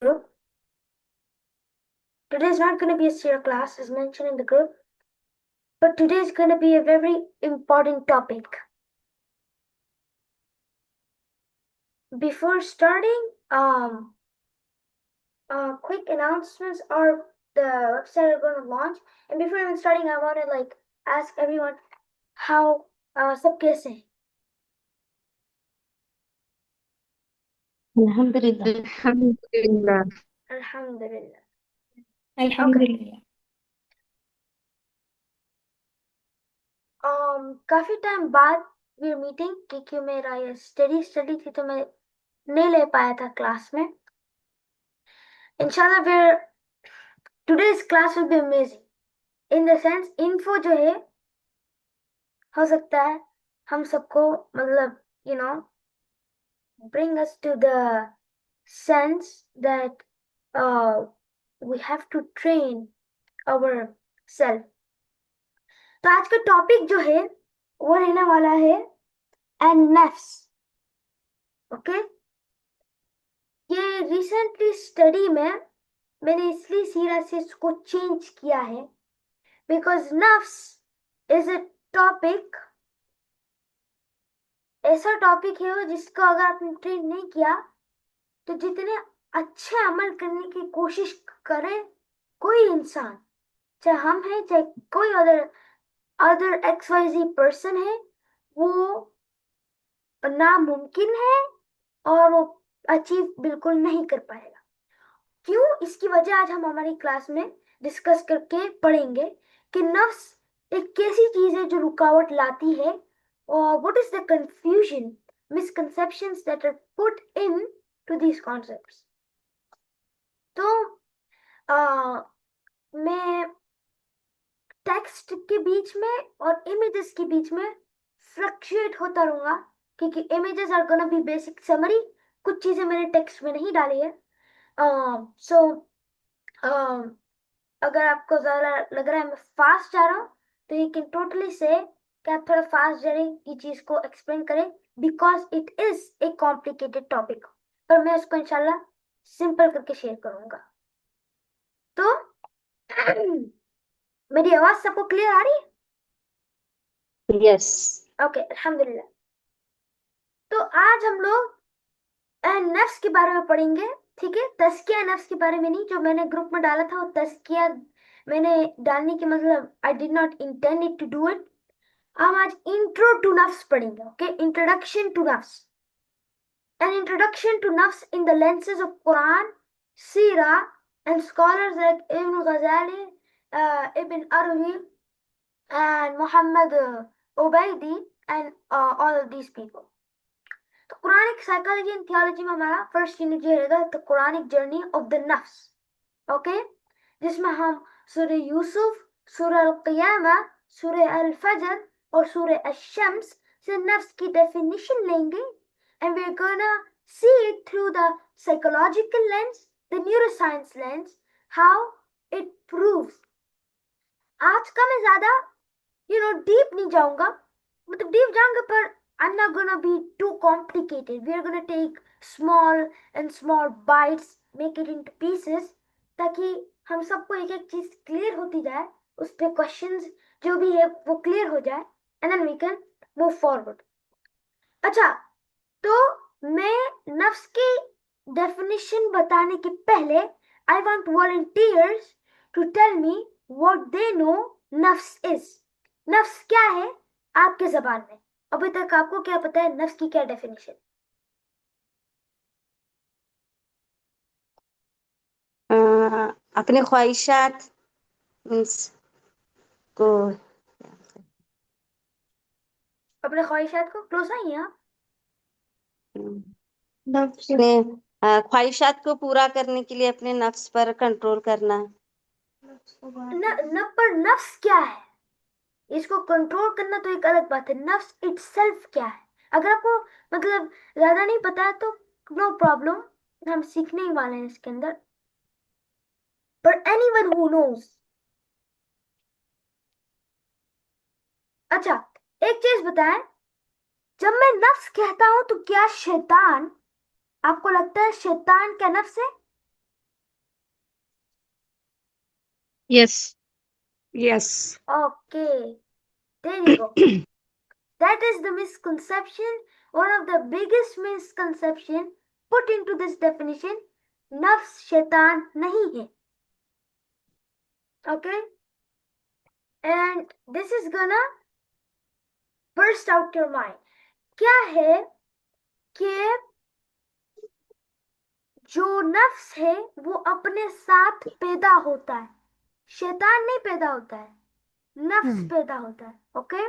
group. Today is not going to be a serious class as mentioned in the group, but today is going to be a very important topic. Before starting, quick announcements are the website are going to launch, and before even starting, I want to ask everyone how सब कैसे हैं? अल्हम्दुलिल्लाह। अल्हम्दुलिल्लाह। अल्हम्दुलिल्लाह। अल्हम्दुलिल्लाह। काफी time बाद we are meeting क्योंकि मेरा ये स्टडी थी तो मैं नहीं ले पाया था क्लास में। इंशाल्लाह फिर today's class will be amazing. In the sense, info जो है हो सकता है हम सबको मतलब bring us to the sense that we have to train ourselves. तो आज का टॉपिक जो है वो रहने वाला है एंड नफ्स। ओके, ये रिसेंटली स्टडी में मैंने इसलिए सीरा से इसको चेंज किया है बिकॉज नफ्स इज अ टॉपिक, ऐसा टॉपिक है वो जिसको अगर आपने ट्रेन नहीं किया तो जितने अच्छे अमल करने की कोशिश करे कोई इंसान, चाहे हम हैं चाहे कोई अदर XYZ पर्सन है, वो नामुमकिन है और वो अचीव बिल्कुल नहीं कर पाएगा। क्यों? इसकी वजह आज हम हमारी क्लास में डिस्कस करके पढ़ेंगे कि नफ्स एक कैसी चीज है जो रुकावट लाती है और what is the confusion misconceptions that are put in to these concepts. तो मैं टेक्स्ट के बीच में और इमेजेस के बीच में फ्लक्चुएट होता रहूंगा क्योंकि images are gonna be basic summary, कुछ चीजें मैंने टेक्स्ट में नहीं डाली है। सो अगर आपको ज्यादा लग रहा है मैं फास्ट जा रहा हूँ तो यू कैन टोटली से कि आप थोड़ा फास्ट जा रहे ये चीज को एक्सप्लेन करें because it is a complicated topic, पर मैं उसको इंशाल्लाह सिंपल करके शेयर करूंगा। तो मेरी आवाज सबको क्लियर आ रही है? यस। ओके, अल्हम्दुलिल्लाह। तो आज हम लोग नफ्स के बारे में पढ़ेंगे, ठीक है? तज़किया नफ्स के बारे में नहीं, जो मैंने ग्रुप में डाला था वो तज़किया मैंने डालने के मतलब I did not intend it to do it. हम आज इंट्रो टू नफ्स पढ़ेंगे, ओके? इंट्रोडक्शन टू नफ्स, an introduction to nafs in the lenses of Quran, Sirah, and scholars like Ibn Ghazali, Ibn Arabi, and Muhammad Ubaidi, and all of these people. तो Quranic psychology and theology में हमारा first unit जो रहेगा the Quranic journey of the नफ्स, okay? जिसमें हम सूरह यूसुफ, सूरह अल-क़ियामा, सूरह अल-फजर और सूरह अश-शम्स से नफ्स की डेफिनेशन लेंगे and we are gonna see it through the psychological lens, the neuroscience lens, how it proves. आज का मैं ज्यादा डीप नहीं जाऊंगा, मतलब डीप जाऊंगा पर I'm not gonna be too complicated. We are gonna take small and small bites, make it into pieces, ताकि हम सबको एक एक चीज क्लियर होती जाए, उस पे क्वेश्चंस जो भी है वो क्लियर हो जाए and then we can move forward. अच्छा, तो मैं नफ्स की डेफिनेशन बताने के पहले I want volunteers to tell me what they know नफ्स इज। नफ्स क्या है आपके जबान में? अभी तक आपको क्या पता है नफ्स की क्या डेफिनेशन? अपने ख्वाहिशात मीन्स को अपने ख्वाहिशात को क्लोज आइए आप। नफ्स अपने ख्वाहिशात को पूरा करने के लिए अपने नफ्स पर कंट्रोल करना। पर नफ्स क्या है इसको कंट्रोल करना तो एक अलग बात है, नफ्स इटसेल्फ क्या है? अगर आपको मतलब ज्यादा नहीं पता है तो नो प्रॉब्लम, हम सीखने ही वाले हैं इसके अंदर। पर एनीवन हु नोज, अच्छा एक चीज बताएं, जब मैं नफ्स कहता हूं तो क्या शैतान, आपको लगता है शैतान क्या नफ्स है? Yes. Yes. Okay, there you go. That is the misconception, one of the biggest misconception put into this definition. नफ्स शैतान नहीं है. Okay, and this is gonna burst out your mind. क्या है कि जो नफ्स है वो अपने साथ पैदा होता है, शैतान नहीं पैदा होता है, नफ्स पैदा होता है. ओके,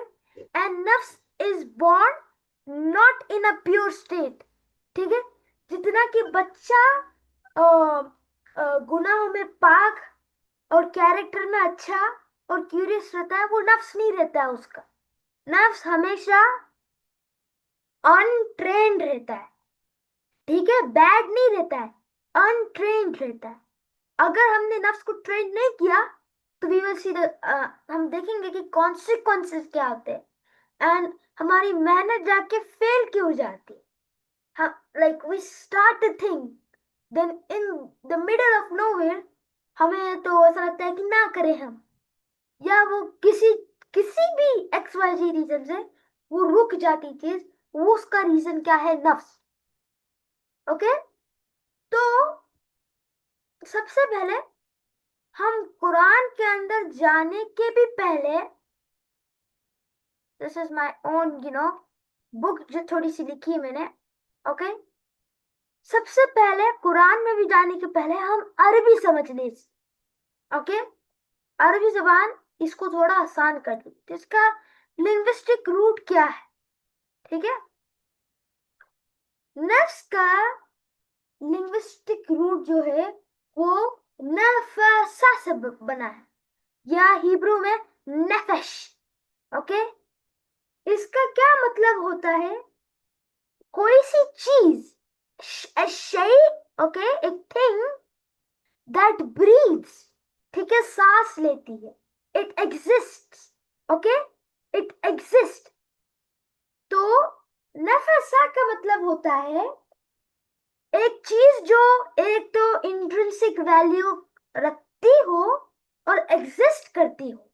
एंड नफ्स is born not in a pure state. ठीक है, जितना कि बच्चा गुनाहों में पाक और कैरेक्टर में अच्छा और क्यूरियस रहता है, वो नफ्स नहीं रहता है उसका. नफ्स हमेशा अनट्रेन्ड रहता है. ठीक है, बैड नहीं रहता है, अनट्रेन्ड रहता है. अगर हमने नफ्स को ट्रेन नहीं किया तो वी विल सी हम देखेंगे कि कॉन्सिक्वेंसेस क्या होते हैं एंड हमारी मेहनत जाके फेल क्यों हो जाती है. हम like we start the thing, then in the middle of nowhere हमें तो ऐसा लगता है कि ना करें हम, या वो किसी किसी भी एक्स वाई जी रीजन से वो रुक जाती चीज. वो उसका रीजन क्या है? नफ्स. ओके, तो सबसे पहले हम कुरान के अंदर जाने के भी पहले, this is my own book जो थोड़ी सी लिखी है मैंने. ओके, सबसे पहले कुरान में भी जाने के पहले हम अरबी समझ लें. ओके, अरबी जबान इसको थोड़ा आसान कर दी. तो इसका लिंग्विस्टिक रूट क्या है? ठीक है, नफ्स का लिंग्विस्टिक रूट जो है वो नफसा से बना है, या हिब्रू में नफश. ओके, इसका क्या मतलब होता है? कोई सी चीज, ओके, एक थिंग दैट ब्रीथ्स. ठीक है, सांस लेती है, it exist. Okay, it exist. तो नफसा का मतलब होता है एक चीज जो एक तो इंट्रिंसिक वैल्यू रखती हो और एग्जिस्ट करती हो.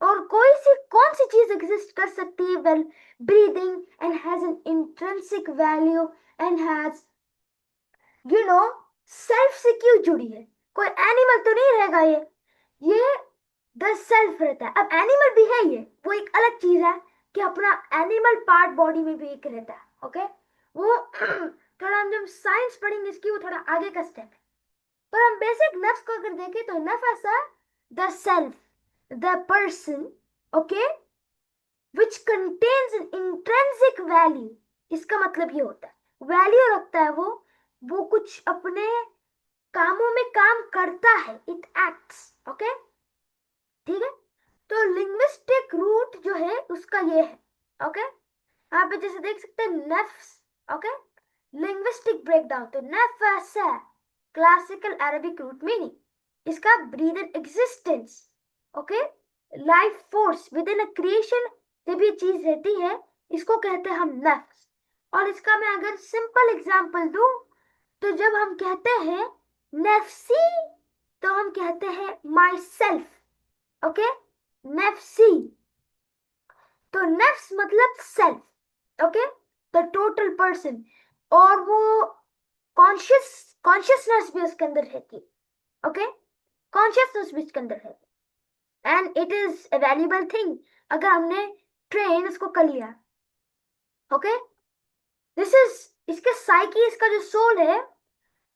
और कौन सी चीज एग्जिस्ट कर सकती है? Well, breathing and has an intrinsic value and has self से क्यों जुड़ी है? कोई एनिमल तो नहीं रहेगा ये द सेल्फ रहता है. अब एनिमल भी है, ये वो एक अलग चीज है कि अपना एनिमल पार्ट बॉडी में भी एक रहता है. ओके, वो थोड़ा हम जब साइंस पढ़ेंगे इसकी, वो थोड़ा आगे का स्टेप है. पर हम बेसिक नफ्स को अगर देखें तो नफ्स the self, the person, okay, which contains an intrinsic value. इसका मतलब ये होता है वैल्यू रखता है, वो कुछ अपने कामों में काम करता है, इट एक्ट्स. ओके, ठीक है. तो लिंग्विस्टिक रूट जो है उसका ये है. ओके, यहाँ पे जैसे देख सकते हैं नफ्स. Okay, linguistic breakdown. तो नफ्स है क्लासिकल अरबिक रूट मीनिंग, इसका breathe in existence. Okay, life force with in a creation जब ये चीज रहती है इसको कहते हैं हम नफ्स. और इसका मैं अगर सिंपल एग्जांपल दूं तो जब हम कहते हैं नफ्सी तो हम कहते हैं माई सेल्फ. ओके, नफ्सी. तो नफ्स मतलब self. Okay, the total person. और वो कॉन्शियसनेस भी उसके अंदर रहती है. ओके, कॉन्शियसनेस भी उसके अंदर है and it is a valuable thing. अगर हमने ट्रेन इसको कर लिया, ओके, दिस इज इसके साइकी, इसका जो सोल है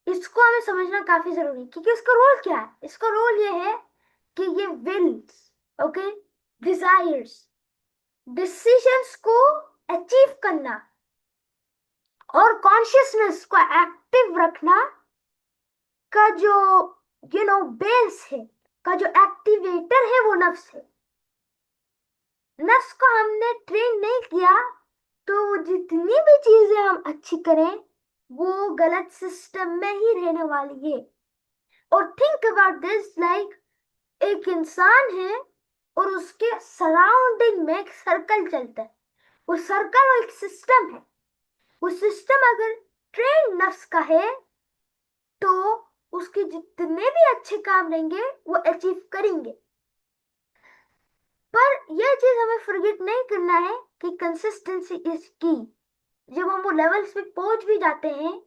इसको हमें समझना काफी जरूरी है. क्योंकि इसका रोल क्या है? इसका रोल ये है कि ये विल्स, ओके, डिजायर्स, डिसीजंस को अचीव करना और कॉन्शियसनेस को एक्टिव रखना का जो बेस है, का जो एक्टिवेटर है वो नफ्स है. नफ्स को हमने ट्रेन नहीं किया तो जितनी भी चीजें हम अच्छी करें वो गलत सिस्टम में ही रहने वाली है. और थिंक अबाउट दिस, लाइक एक इंसान है और उसके सराउंडिंग में एक सर्कल चलता है. वो सर्कल एक सिस्टम है. वो सिस्टम अगर ट्रेन नफ्स का है तो उसके जितने भी अच्छे काम रहेंगे वो अचीव करेंगे। पर यह चीज हमें फॉरगेट नहीं करना है कि कंसिस्टेंसी इज की। जब हम वो लेवल्स पे पहुंच भी जाते हैं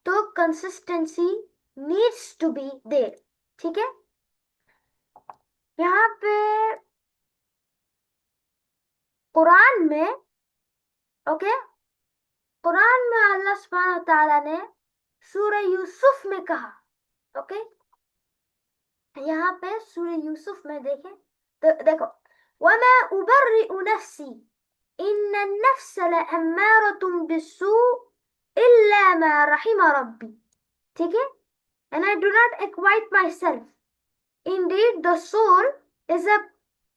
तो consistency needs to be there. ठीक है, यहाँ पे कुरान में, ओके, कुरान में अल्लाह सुब्हानहू व तआला ने सूरह यूसुफ में कहा, ओके, यहाँ पे सूरह यूसुफ में देखें तो देखो, वमा उबर्रिउ नफ्सी इन्न नफ्स लअम्मारतुम बिस्सू इल्ला मा रहिमा रब्बी। ठीक है, and I do not acquit myself. Indeed, the soul is a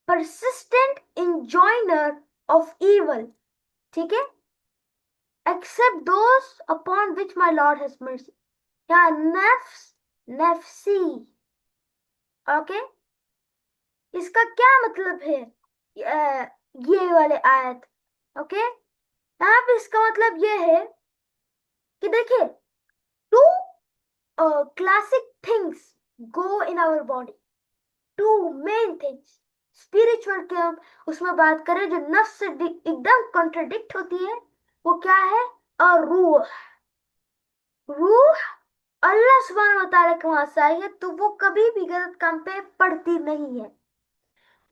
persistent enjoiner of evil. ठीक है, except those upon which my Lord has mercy. यहाँ नफ्स, नफ्सी, ओके, इसका क्या मतलब है? ये वाले आयत, ओके, यहाँ पे इसका मतलब ये है कि देखिए, two classic things go in our body, two main things spiritual के हम उसमें बात करें जो नफ्स से एकदम कॉन्ट्रडिक्ट होती है, वो क्या है? और रूह, रूह अल्लाह सुब्हानहू व तआला के वहां से आई है, तो वो कभी भी गलत काम पे पड़ती नहीं है।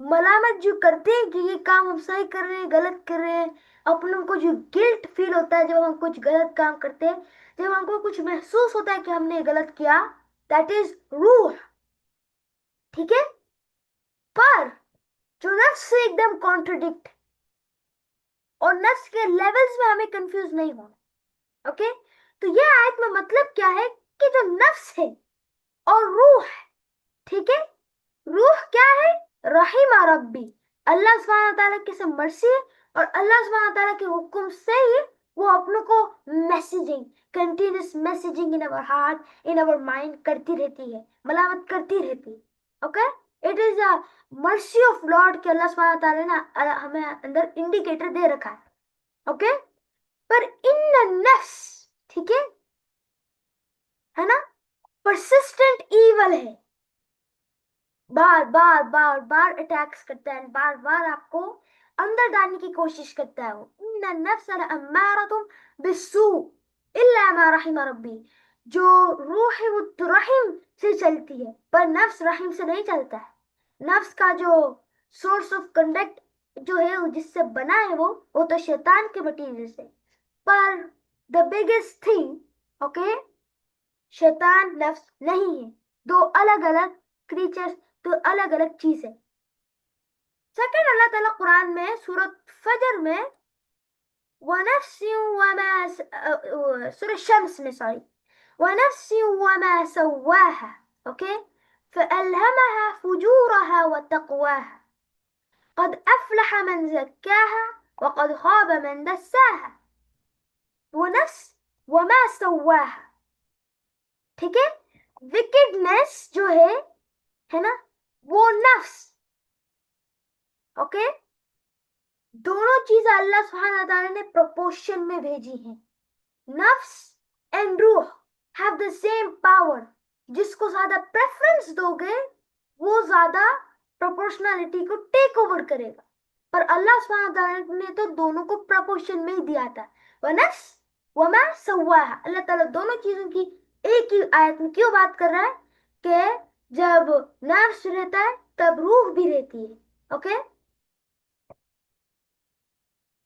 मलामत जो करते हैं कि ये काम हम सही कर रहे हैं, गलत कर रहे हैं, अपनों को जो गिल्ट फील होता है जब हम कुछ गलत काम करते हैं, जब हमको कुछ महसूस होता है कि हमने गलत किया, दैट इज रूह। ठीक है, पर जो नफ्स से एकदम कॉन्ट्रडिक्ट, और नफ्स के लेवल्स में हमें कंफ्यूज नहीं होना। ओके, तो ये आयत में मतलब क्या है कि जो नफ्स है और रूह है, ठीक है, रूह क्या है? रहीमा रब्बी, अल्लाह सुब्हानहू व तआला की से मर्सी है, और अल्लाह सुब्हानहू व तआला के हुक्म से ही वो अपनों को messaging, continuous messaging in our heart, in our mind करती रहती है, मलामत करती रहती है। Okay, it is a mercy of Lord कि अल्लाह सुब्हानहू व तआला ने हमें अंदर इंडिकेटर दे रखा है। ओके, पर इन नफ्स, ठीक है ना, परसिस्टेंट ईवल है, बार बार बार बार अटैक्स करता है, बार बार आपको अंदर डालने की कोशिश करता है। वो इन्न नफ्स लअम्मारतुम बिस्सू इल्ला मा रहिमा रब्बी, जो रूह है वो तो रहीम से चलती है, पर नफ्स रहीम से नहीं चलता है। नफ्स का जो सोर्स ऑफ कंडक्ट जो है वो जिससे बना है वो तो शैतान के मटीरियल से। पर द बिगेस्ट थिंग, ओके, शैतान नफ्स नहीं है, दो अलग अलग क्रीचर्स, तो अलग अलग चीज है। सेकंड, अल्लाह ताला कुरान में सूरत फजर में सूरह शम्स में, सॉरी, वनफ्सी वमा सव्वाहा, ओके, फअल्हमहा फुजूरहा वतक़वाहा क़द अफ़लह मन ज़क्काहा वक़द ख़ाब मन दस्साहा। वो नफ्स वमा सव्वाहा, ठीक है, विकेडनेस जो है ना, वो नफ्स, ओके, दोनों चीज अल्लाह सुब्हानहू व तआला ने प्रोपोर्शन में भेजी हैं। नफ्स एंड रूह हैव द सेम पावर। जिसको ज्यादा प्रेफरेंस दोगे वो ज्यादा प्रोपोर्शनैलिटी को टेक ओवर करेगा, पर अल्लाह सुब्हानहू व तआला ने तो दोनों को प्रोपोर्शन में ही दिया था। व नफ्स वमा सव्वाहा, अल्लाह ताला दोनों चीजों की एक ही आयत में क्यों बात कर रहा है कि जब नफ्स रहता है तब रूह भी रहती है। ओके,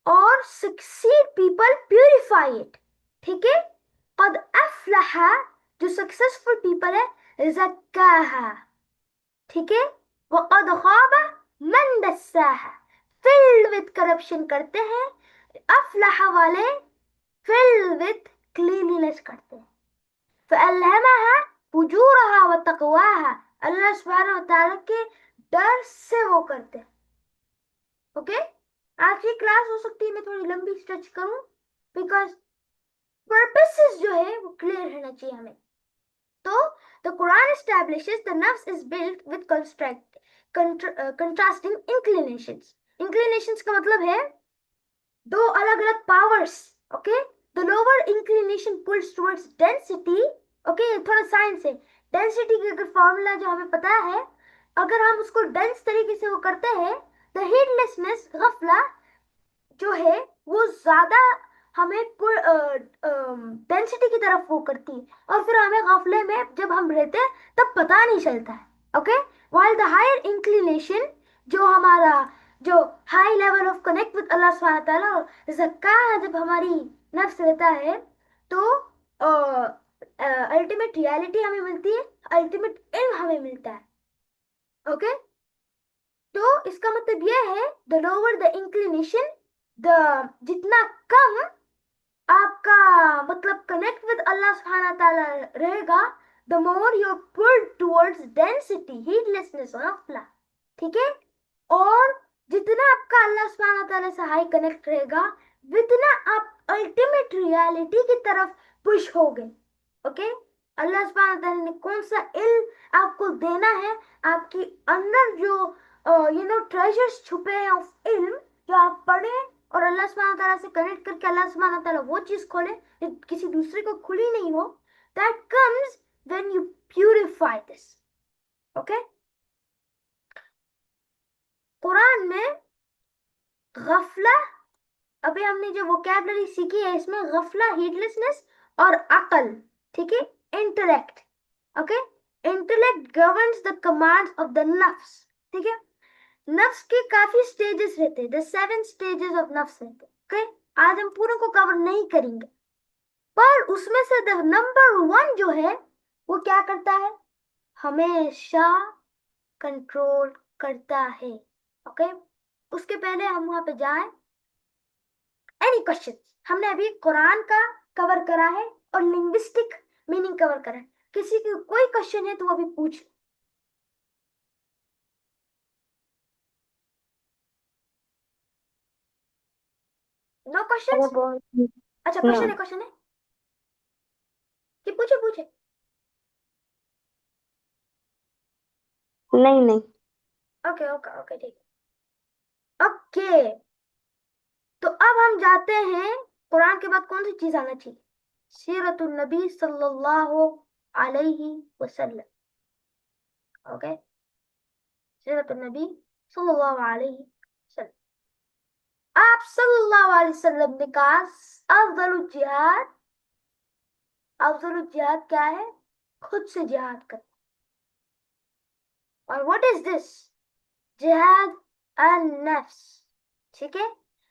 और succeed people purify it, ठीक है, कद अफलहा, जो सक्सेसफुल पीपल है, ज़क्काहा, ठीक है, वक़द ख़ाब मन दस्साहा, फिल्ड विद करप्शन करते हैं, अफलहा वाले फिल्ड विद क्लीनलीनेस करते हैं। फ़अल्हमहा फुजूरहा व तक़वाहा, अल्लाह सुब्हानहू व तआला के डर से वो करते हैं। ओके, आज की क्लास हो सकती है मैं थोड़ी लंबी स्ट्रेच करूं, बिकॉज पर्पसेस जो है वो क्लियर रहना चाहिए हमें। तो द कुरान एस्टैब्लिशेस द नफ्स is built with contrasting inclinations. Inclinations का मतलब है दो अलग अलग powers. Okay, the lower inclination pulls towards density, okay, थोड़ा साइंस है, डेंसिटी की अगर फॉर्मूला जो हमें पता है, अगर हम उसको डेंस तरीके से वो करते हैं, द हीटलेसनेस गफला जो है वो ज्यादा हमें डेंसिटी की तरफ वो करती है, और फिर हमें गफले में जब हम रहते हैं तब पता नहीं चलता है। Okay, while the higher inclination, जो हमारा जो high level of connect with Allah सुब्हानहू व तआला ज़क्का, जब हमारी नफ्स रहता है तो अल्टीमेट रियलिटी हमें मिलती है, अल्टीमेट इल्म हमें मिलता है। ओके, तो इसका मतलब यह है the lower the inclination, the जितना कम आपका मतलब कनेक्ट विद अल्लाह सुब्हानहू व तआला रहेगा, the more you pulled towards density, heedlessness और गफला। ठीक है, और जितना आपका अल्लाह सुब्हानहू व तआला से हाई कनेक्ट रहेगा, उतना आप अल्टीमेट रियलिटी की तरफ पुश होगे। ओके, अल्लाह सुब्हानहू व तआला ने कौन सा इल्म आपको देना है, आपके अंदर जो ट्रेजर्स छुपे हैं ऑफ इल्म, जो आप पढ़े और अल्लाह सुब्हानहू व तआला से कनेक्ट करके अल्लाह सुब्हानहू व तआला वो चीज खोले जो किसी दूसरे को खुली नहीं हो, that comes when you purify this. Okay, Quran में गफला, अभी हमने जो वोकैबुलरी सीखी है इसमें गफला, हीडलेसनेस और अकल, ठीक है, intellect. Okay, intellect governs the commands of the नफ्स। ठीक है, नफ्स के काफी स्टेजेस रहते हैं, द 7 स्टेजेस ऑफ नफ्स रहते हैं। ओके, आज हम पूरों को कवर नहीं करेंगे, पर उसमें से द नंबर 1 जो है वो क्या करता है, हमेशा कंट्रोल करता है। ओके, उसके पहले हम वहां पे जाएं, एनी क्वेश्चन, हमने अभी कुरान का कवर करा है और लिंग्विस्टिक मीनिंग कवर करा है, किसी की कोई क्वेश्चन है तो वो अभी पूछ। No question? अरे बहुत अच्छा, ना, क्वेश्चन है, क्वेश्चन है कि पूछे पूछे। नहीं नहीं। ओके ओके ओके, ठीक है। ओके, तो अब हम जाते हैं, कुरान के बाद कौन सी चीज आना चाहिए, सीरतुन नबी सल्लल्लाहु अलैहि वसल्लम। ओके, सीरतुन नबी सल्लल्लाहु अलैहि वसल्लम। आप सल्लल्लाहु अलैहि वसल्लम ने कहा अफजलुल जिहाद, अफजलुल जिहाद क्या है, खुद से जिहाद करना। और व्हाट इज दिस, जिहाद अन नफ्स। ठीक है,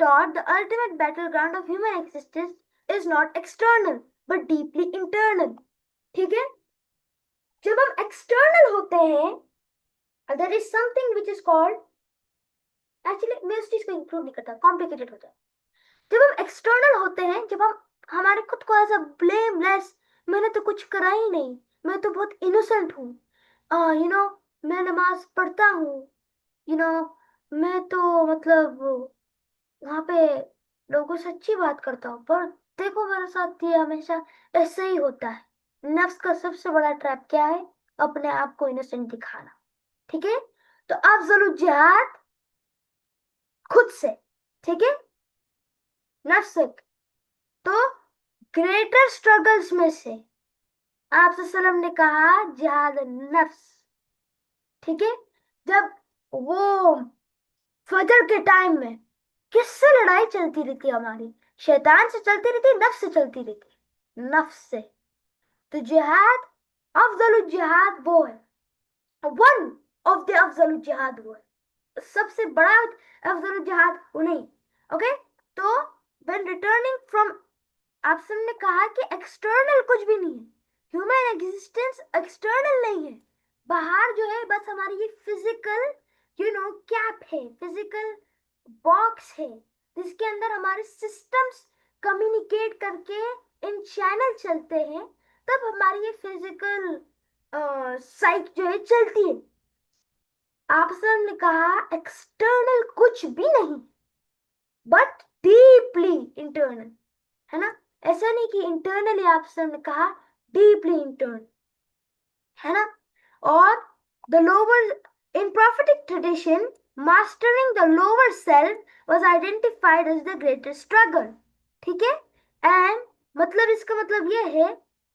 taught the ultimate battleground of human existence is not external but deeply internal। ठीक है, जब हम एक्सटर्नल होते हैं, there is something which is called, actually मैं उस चीज को इंक्लूड नहीं करता, कॉम्प्लिकेटेड हो जाए। जब हम एक्सटर्नल होते हैं, जब हम हमारे खुद को एज अ ब्लेमलेस, मैंने तो कुछ करा ही नहीं, मैं तो बहुत इनोसेंट हूँ, मैं नमाज पढ़ता हूँ, मैं तो मतलब वहां पे लोगों से अच्छी बात करता हूँ, पर देखो मेरे साथ ये हमेशा ऐसे ही होता है। नफ्स का सबसे बड़ा ट्रैप क्या है, अपने आप को इनोसेंट दिखाना। ठीक है, तो अफजलुल जिहाद खुद से, ठीक है, नफ्स से। तो ग्रेटर स्ट्रगल्स में से आप सल्लम ने कहा जिहाद नफ्स। ठीक है, जब वो फजर के टाइम में किससे लड़ाई चलती रहती है हमारी, शैतान से चलती रहती है, नफ्स से चलती रहती है, नफ्स से। तो जिहाद, अफजल जिहाद वो है, वन ऑफ द अफजल जिहाद वो है, सबसे बड़ा अफजल जिहाद वो नहीं। ओके, तो व्हेन रिटर्निंग फ्रॉम, आप सबने कहा कि एक्सटर्नल कुछ भी नहीं है, ह्यूमन एग्जिस्टेंस एक्सटर्नल नहीं है, बाहर जो है बस हमारी ये फिजिकल कैप है, फिजिकल बॉक्स है, जिसके अंदर हमारे सिस्टम्स कम्युनिकेट करके इन चैनल चलते हैं, तब हमारी ये फिजिकल साइक जो है चलती है। आप सब ने कहा एक्सटर्नल कुछ भी नहीं बट डीपली इंटरनल, है ना, ऐसा नहीं कि इंटरनली, आप सब ने कहा डीपली इंटरनल, है ना। और the lower, in prophetic tradition, mastering the lower self was identified as the greatest struggle। ठीक है, एंड मतलब इसका मतलब ये है,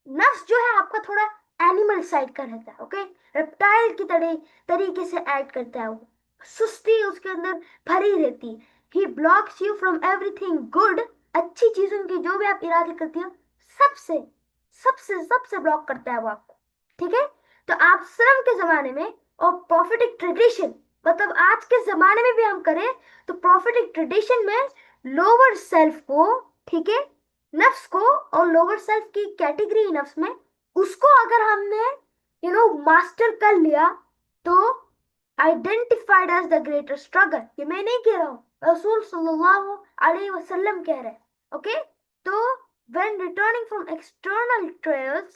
नफ्स जो है आपका थोड़ा एनिमल साइड का रहता है, ओके, रेप्टाइल की तरीके से एक्ट करता है वो, सुस्ती उसके अंदर भरी रहती है। He blocks you from everything good, अच्छी चीजों की जो भी आप इरादे करती हो सबसे सबसे सबसे ब्लॉक करता है वो आपको, ठीक है। तो आप श्रम के जमाने में और प्रॉफिटिक ट्रेडिशन, मतलब आज के जमाने में भी हम करें तो प्रॉफिटिक ट्रेडिशन में लोअर सेल्फ को, ठीक है, नफ्स को, और लोअर सेल्फ की कैटेगरी नफ्स में उसको अगर हमने मास्टर कर लिया तो identified as the greater struggle. ये मैं नहीं कह रहा हूँ, रसूल सल्लल्लाहु अलैहि वसल्लम कह रहे हैं, ओके। तो when returning from external trials,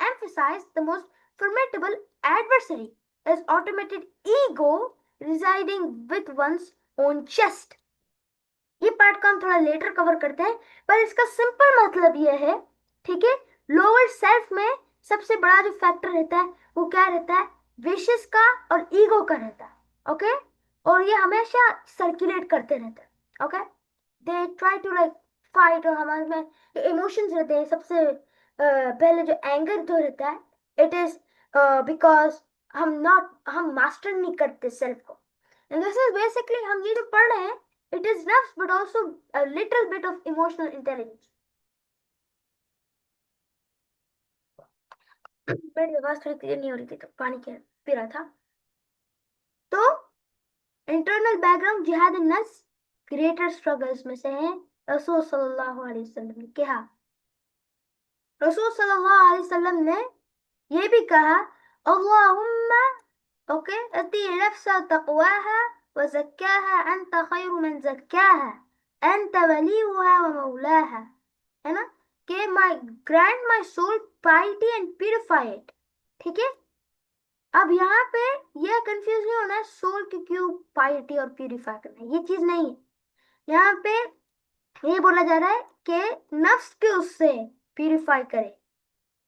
emphasized the most formidable adversary is automated ego residing with one's own chest. ये पार्ट को हम थोड़ा लेटर कवर करते हैं, पर इसका सिंपल मतलब ये है, ठीक है, लोअर सेल्फ में सबसे बड़ा जो फैक्टर रहता है वो क्या रहता है, विशेस का और ईगो का रहता है, ओके। और ये हमेशा सर्कुलेट करते रहते हैं, okay. They try to like fight, और हमारे में जो इमोशंस रहते हैं सबसे पहले जो एंगर जो रहता है, इट इज बिकॉज हम मास्टर नहीं करते सेल्फ को। एंड दिस इज बेसिकली हम ये जो पढ़ रहे हैं, it is nerves but also a little bit of emotional intelligence. मेरी आवाज थोड़ी क्लियर नहीं हो रही थी तो पानी क्या पी रहा था। तो इंटरनल बैकग्राउंड जिहाद नफ्स ग्रेटर स्ट्रगल्स में से है। रसूल सल्लल्लाहु अलैहि वसल्लम ने कहा, रसूल सल्लल्लाहु अलैहि वसल्लम ने ये भी कहा, अल्लाहुम्मा, ओके, अती नफ्सा तक़वाहा व ज़क्काहा अंत खैरु मन ज़क्काहा अंत वलीयुहा व मौलाहा, है ना, कि my grant my soul piety and purify it, ठीक है। अब यहाँ पे यह कंफ्यूज नहीं होना है सोल की क्यों पाइटी और प्यूरिफाई करना है, ये चीज नहीं है। यहाँ पे ये बोला जा रहा है कि नफ्स के उससे प्यूरिफाई करे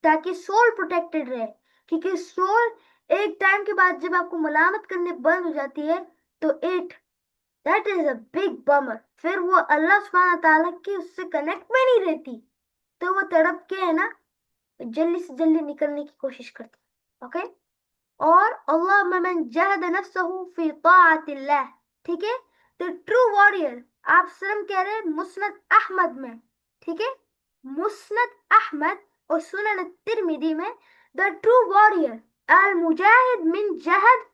ताकि सोल प्रोटेक्टेड रहे, क्योंकि सोल एक टाइम के बाद जब आपको मलामत करने बंद हो जाती है तो that is a big bummer, फिर वो अल्लाह सुब्हानहू व तआला की उससे कनेक्ट में नहीं रहती, तो वो तड़प के है ना जल्दी से जल्दी निकलने की कोशिश करती, ओके। और अल्लाह मन जहद नफ्सहु फी ताअतिल्लाह, ठीक है। तो ट्रू वॉरियर, आप स्वयं कह रहे हैं मुस्नद अहमद में, ठीक है, मुस्नद अहमद और सुनन तिरमिजी में, द ट्रू वॉरियर अल मुजाहिद मिन जहद,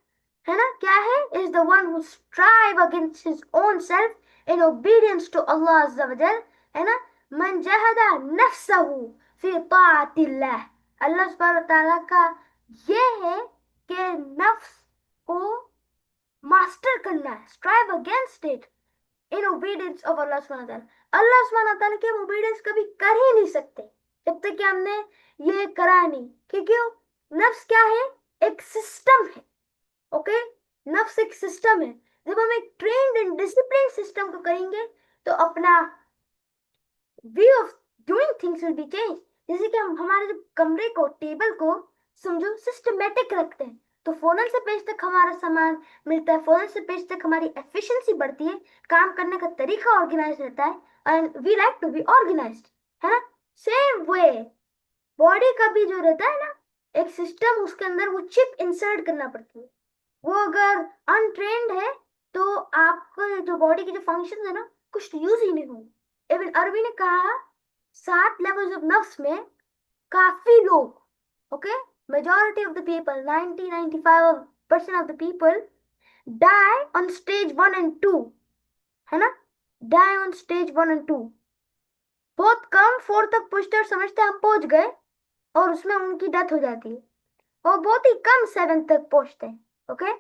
है ना, क्या है, is the one who strive against his own self in obedience to Allah अज़्ज़ा वजल, है ना, मन जहदा नफ्सहु फी ताअतिल्लाह, अल्लाह सुब्हानहू व तआला का ये है कि नफ्स को मास्टर करना है, strive against it in obedience of Allah सुब्हानहू व तआला। अल्लाह सुब्हानहू व तआला की हम ओबीडियंस कभी कर ही नहीं सकते जब तक कि हमने ये करा नहीं, क्योंकि नफ्स क्या है, एक सिस्टम है, ओके। नफ्स एक सिस्टम है, जब हम एक ट्रेन्ड एंड डिसिप्लिन सिस्टम को करेंगे तो अपना way of doing things will be change. जैसे कि हम हमारे जो कमरे को, टेबल को समझो सिस्टमेटिक रखते हैं तो फौरन से पेज तक हमारा सामान मिलता है, फौरन से पेज तक हमारी एफिशिएंसी बढ़ती है, काम करने का तरीका ऑर्गेनाइज रहता है, and we like to be organized, है ना। सेम वे बॉडी का भी जो रहता है ना एक सिस्टम, उसके अंदर वो चिप इंसर्ट करना पड़ती है, वो अगर अनट्रेन्ड है तो आपका जो बॉडी के जो फंक्शन है ना कुछ यूज ही नहीं होंगे। इब्न अरबी ने कहा 7 लेवल्स ऑफ नफ्स में काफी लोग, okay, majority of the people, 90-95% of the people die on stage 1 and 2, है ना, die on stage 1 and 2। बहुत कम 4 तक पूछते और समझते हम पहुंच गए और उसमें उनकी डेथ हो जाती है, और बहुत ही कम 7 तक पहुंचते हैं, ओके।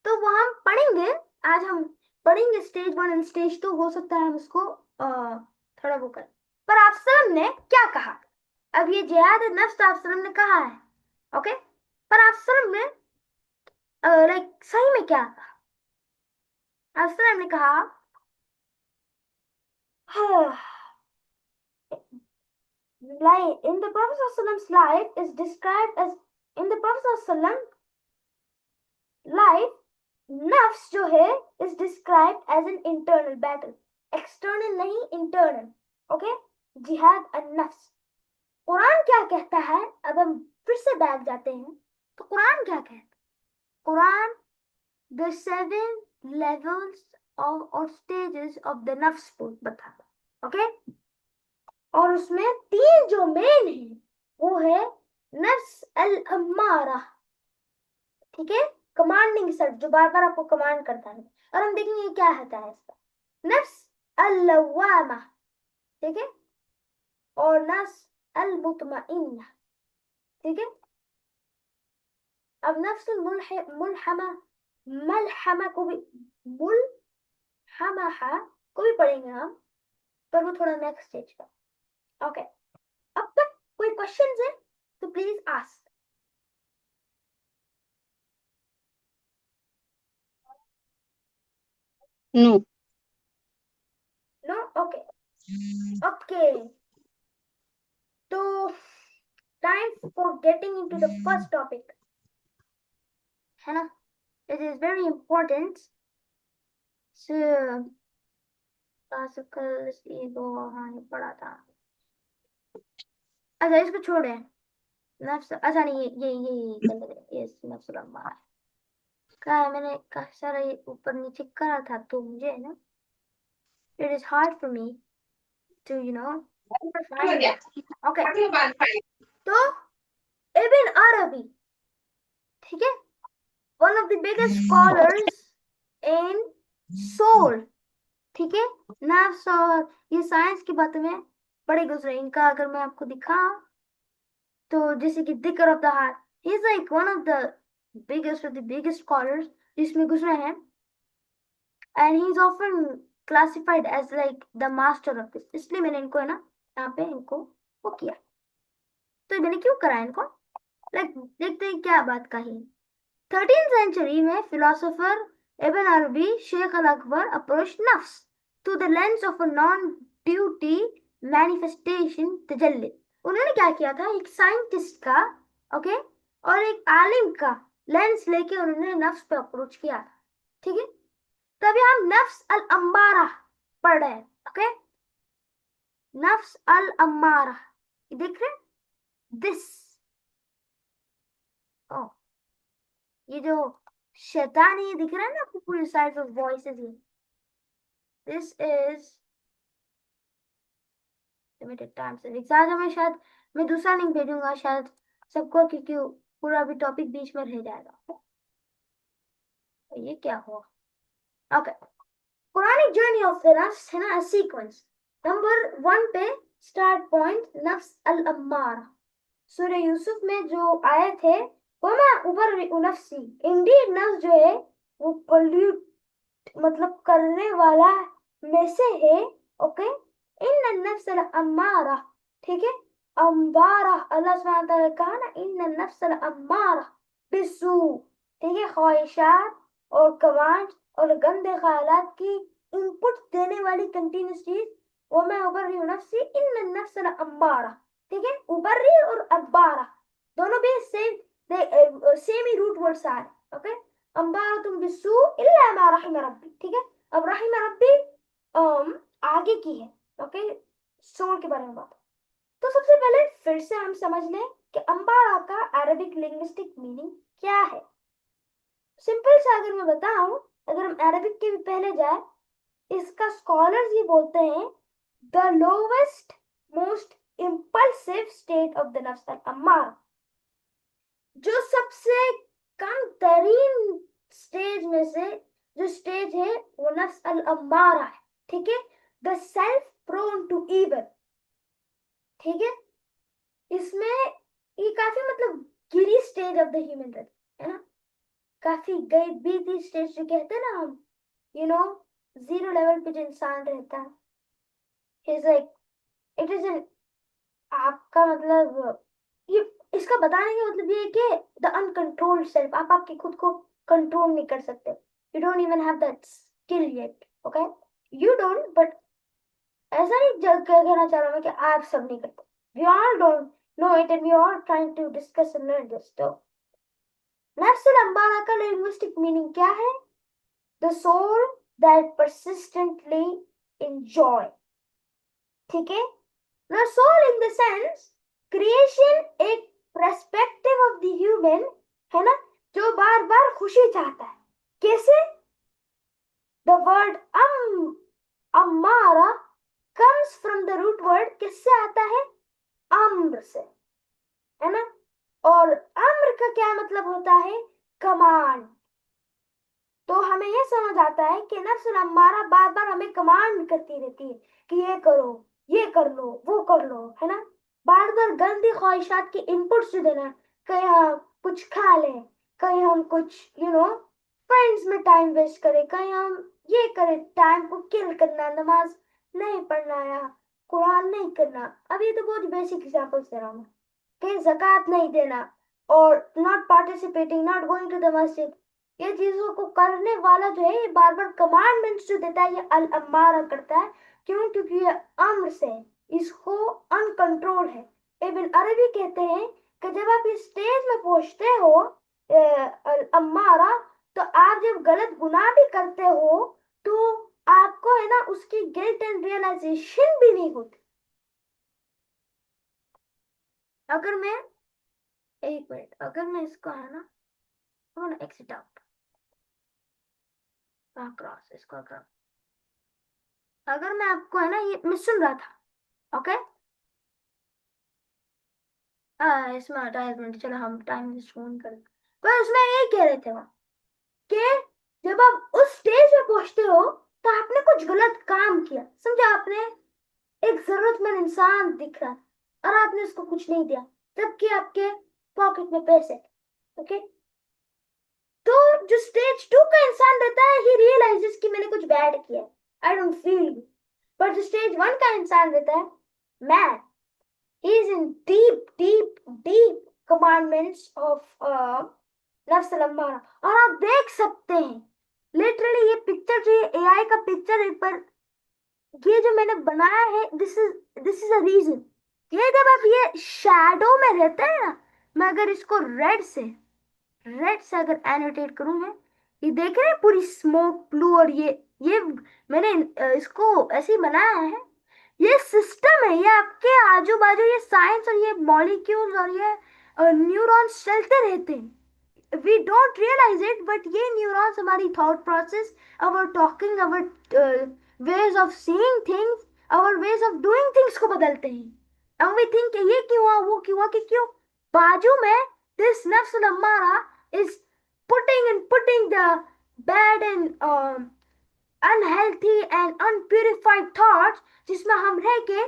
तो वो हम पढ़ेंगे, आज हम पढ़ेंगे स्टेज 1 एंड स्टेज 2, हो सकता है हम इसको थोड़ा वो करें। पर आप ने क्या कहा, अब ये जिहाद नफ्स आप ने कहा है, ओके, पर आप ने लाइक सही में क्या कहा, आप ने कहा like in the Prophet's life is described as, in the Prophet's life नफ्स जो है is described as an internal battle, external नहीं इंटरनल, ओके। जिहाद अन नफ्स कुरान क्या कहता है, अब हम फिर से बैठ जाते हैं, तो कुरान क्या कहता है? Quran the 7 levels of or stages of the nafs को बताता, ओके? और उसमें 3 जो मेन है वो है नफ्स अल अम्मारा, ठीक है, कमांडिंग सेल्फ जो बार बार आपको कमांड करता है, और हम देखेंगे क्या होता है इसका, नफ्स अल लवामा, ठीक है, और नफ्स अल मुतमइन्ना, ठीक है। अब नफ्स मुलहमा, मलहमा को भी, मुलहमा को भी पढ़ेंगे हम, पर वो थोड़ा नेक्स्ट स्टेज का, ओके। अब तक कोई क्वेश्चंस है तो please ask. No. No, okay okay. तो time for getting into the first topic, है ना, it is very important. Classical ego, हाँ ये पढ़ा था। अच्छा इसको छोड़े, नफ्स, अच्छा नहीं ये नफ्स लम्बा है, क्या है, मैंने काफी सारा ये ऊपर नीचे करा था, तो मुझे ना it is hard for me to okay. तो इब्न अरबी, ठीक है, one of the biggest scholars in soul, ठीक है, नफ्स और ये साइंस की बातें में बड़े गुजरे। इनका अगर मैं आपको दिखा, तो जैसे कि दिक्र of the heart, he is like one of the biggest scholars जिसमें गुजरे हैं, and he is often classified as like the master of this, इसलिए मैंने इनको है ना यहाँ पे इनको वो किया। तो मैंने क्यों करा इनको, लाइक देखते हैं क्या बात कही। 13th century में फिलोसोफर इब्न अरबी शेख अल अकबर अप्रोच नफ्स through the lens of a non duty manifestation तजल्ली। उन्होंने क्या किया था, एक साइंटिस्ट का, ओके, और एक आलिम का लेंस लेके उन्होंने नफ्स पे अप्रोच किया था, ठीक है। तभी हम नफ्स अल अम्मारा पढ़ रहे हैं, ओके, नफ्स अल अम्मारा, देख रहे दिस, ओ ये जो शैतान है ये दिख रहा है ना आपको पूरी साइड ऑफ वॉइसेस, ये दिस इज लिमिटेड टाइम से एग्जाम में, शायद मैं दूसरा लिंक भेजूंगा शायद सबको, क्योंकि पूरा भी टॉपिक बीच में रह जाएगा। तो ये क्या हुआ, okay. Quranic journey of the nafs है ना, सीक्वेंस नंबर 1 पे स्टार्ट पॉइंट नफ्स अल अम्मारा, सूर्य यूसुफ में जो आए थे, वो मैं ऊपर नफ्सी, इंडीड नफ्स जो है वो पोल्यूट मतलब करने वाला में से है, ओके। इन नफ्स अल अम्मारा, ठीक है, अम्बारा, अल्लाह सुब्हानहू व तआला ने कहा ना, इन नफ्स अल अम्मारा बिसू, ठीक है, ख्वाहिशात और कमांड और गंदे ख्यालात की इनपुट देने वाली कंटिन्यूस चीज, वो मैं उबर्री नफ्सी इन नफ्स अल अम्मारा, ठीक है, उबर्री और अब्बारा दोनों भी सेम ही रूट वर्ड्स आ रहे, ओके। अम्बारा तुम बिसू इल्ला मा रहिम रब्बी, ठीक है। अब रहिम रब्बी आगे की है, ओके, सोल के बारे में बात। तो सबसे पहले फिर से हम समझ लें कि अम्बारा का अरबिक लिंग्विस्टिक मीनिंग क्या है। सिंपल सा अगर मैं बताऊं, अगर हम अरबिक के भी पहले जाए, इसका स्कॉलर्स ये बोलते हैं the lowest most impulsive state of the नफ्स अल अम्मारा, जो सबसे कम तरीन स्टेज में से जो स्टेज है वो नफ्स अल अम्मारा है, ठीक है, the self prone to evil, ठीक है। इसमें ये काफी मतलब गिरी stage of the human race, है ना, काफी गई बीती स्टेज जो कहते हैं ना हम, यू नो, जीरो लेवल पे जो इंसान रहता है, is like it is N, आपका मतलब ये, इसका बताने का मतलब ये है कि द अनकंट्रोल्ड सेल्फ, आप आपके खुद को कंट्रोल नहीं कर सकते, you don't even have that skill yet, okay, you don't, but ऐसा नहीं कहना चाह रहा मैं कि आप सब नहीं करते, we all don't know it and we all trying to discuss and learn this. तो नफ्स अल अम्मारा का लिंग्विस्टिक मीनिंग क्या है, the soul that persistently enjoy, ठीक है, the soul in the sense creation एक पर्सपेक्टिव ऑफ द ह्यूमन है ना, जो बार बार खुशी चाहता है। कैसे? द वर्ड अम्मारा comes from the root word, किससे आता है? अम्र से, है ना। और अम्र का क्या मतलब होता है? कमांड। तो हमें यह समझ आता है कि नफ्स अम्मारा बार बार हमें कमांड करती रहती है कि ये करो, ये कर लो, वो कर लो, है ना। बार बार गंदी ख्वाहिशात की इनपुट्स देना, कहीं हम कुछ खा लें, कहीं हम कुछ फ्रेंड्स में टाइम वेस्ट करें, कहीं हम ये करें, टाइम को किल करना, नमाज नहीं पढ़ना या कुरान नहीं करना। अब ये तो बहुत बेसिक एग्जांपल्स दे रहा हूँ, कि ज़कात नहीं देना और not participating, not going to the मस्जिद। ये चीजों को करने वाला जो है, ये बार बार कमांडमेंट्स जो देता है, ये अल अम्मारा करता है। क्यों? क्योंकि ये अम्र से, इसको अनकंट्रोल है। इब्न अरबी कहते हैं कि जब आप इस स्टेज में पहुंचते हो अल अम्मारा, तो आप जब गलत गुनाह भी करते हो तो आपको है ना उसकी गिल्ट एंड रियलाइजेशन भी नहीं होती। अगर मैं एक मिनट, अगर मैं इसको है ना एक्सिट आउट क्रॉस इसको क्रॉस, अगर मैं आपको है ना, ये मैं सुन रहा था, ओके। इसमें एडवर्टाइजमेंट, चलो हम टाइम वेस्ट फोन कर, पर उसमें ये कह रहे थे वो कि जब आप उस स्टेज पे पहुंचते हो तो आपने कुछ गलत काम किया, समझा। आपने एक जरूरतमंद इंसान दिख रहा और आपने उसको कुछ नहीं दिया, जबकि आपके पॉकेट में पैसे, ओके। तो जो स्टेज 2 का इंसान रहता है, ही रियलाइजेस कि मैंने कुछ बैड किया, आई डोंट फील गुड। पर जो स्टेज 1 का इंसान रहता है, मैं he is in deep commandments of नफ्स अम्मारा। और आप देख सकते हैं लिटरली, ये पिक्चर जो एआई का पिक्चर है, पर ये जो मैंने बनाया है, दिस इज अ रीजन। ये जब आप ये शैडो में रहते हैं ना, मैं अगर इसको रेड से अगर एनोटेट करूं, मैं ये देख रहे हैं पूरी स्मोक ब्लू, और ये मैंने इसको ऐसे ही बनाया है। ये सिस्टम है, ये आपके आजू बाजू, ये साइंस और ये मॉलिक्यूल्स और ये न्यूरॉन्स चलते रहते हैं। We don't realize it, but ये न्यूरॉन्स हमारी thought process, our talking, our ways of seeing things, our ways of doing things को बदलते हैं। एंड वी थिंक ये क्यों हुआ, वो क्यों हुआ, कि क्यों बाजू में दिस नफ्स Ammara is putting the bad and unhealthy and unpurified thoughts, जिसमें हम रह के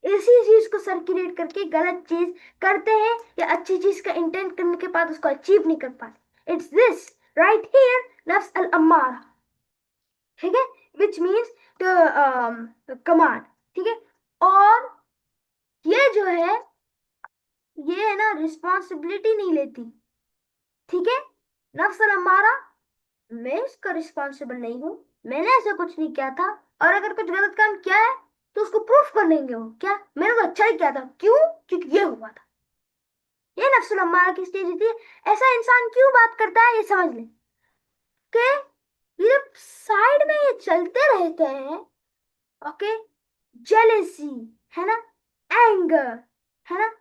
इसी चीज को सर्कुलेट करके गलत चीज करते हैं, या अच्छी चीज का इंटेंट करने के बाद उसको अचीव नहीं कर पाते। इट्स दिस राइट हियर, नफ्स अल अम्मारा, ठीक है, विच मीन्स द कमांड, ठीक है। और ये जो है ना रिस्पॉन्सिबिलिटी नहीं लेती, ठीक है। नफ्स अल अम्मारा, मैं इसका रिस्पॉन्सिबल नहीं हूं, मैंने ऐसा कुछ नहीं किया था। और अगर कुछ गलत काम किया है तो उसको प्रूफ कर लेंगे, वो क्या मैंने तो अच्छा ही किया था, क्यों? क्योंकि ये हुआ था। ये नफ्सुल अम्मारा की स्टेज होती है। ऐसा इंसान क्यों बात करता है, ये समझ ले कि ये जब साइड में ये चलते रहते हैं, ओके, जेलेसी है ना, एंगर है ना,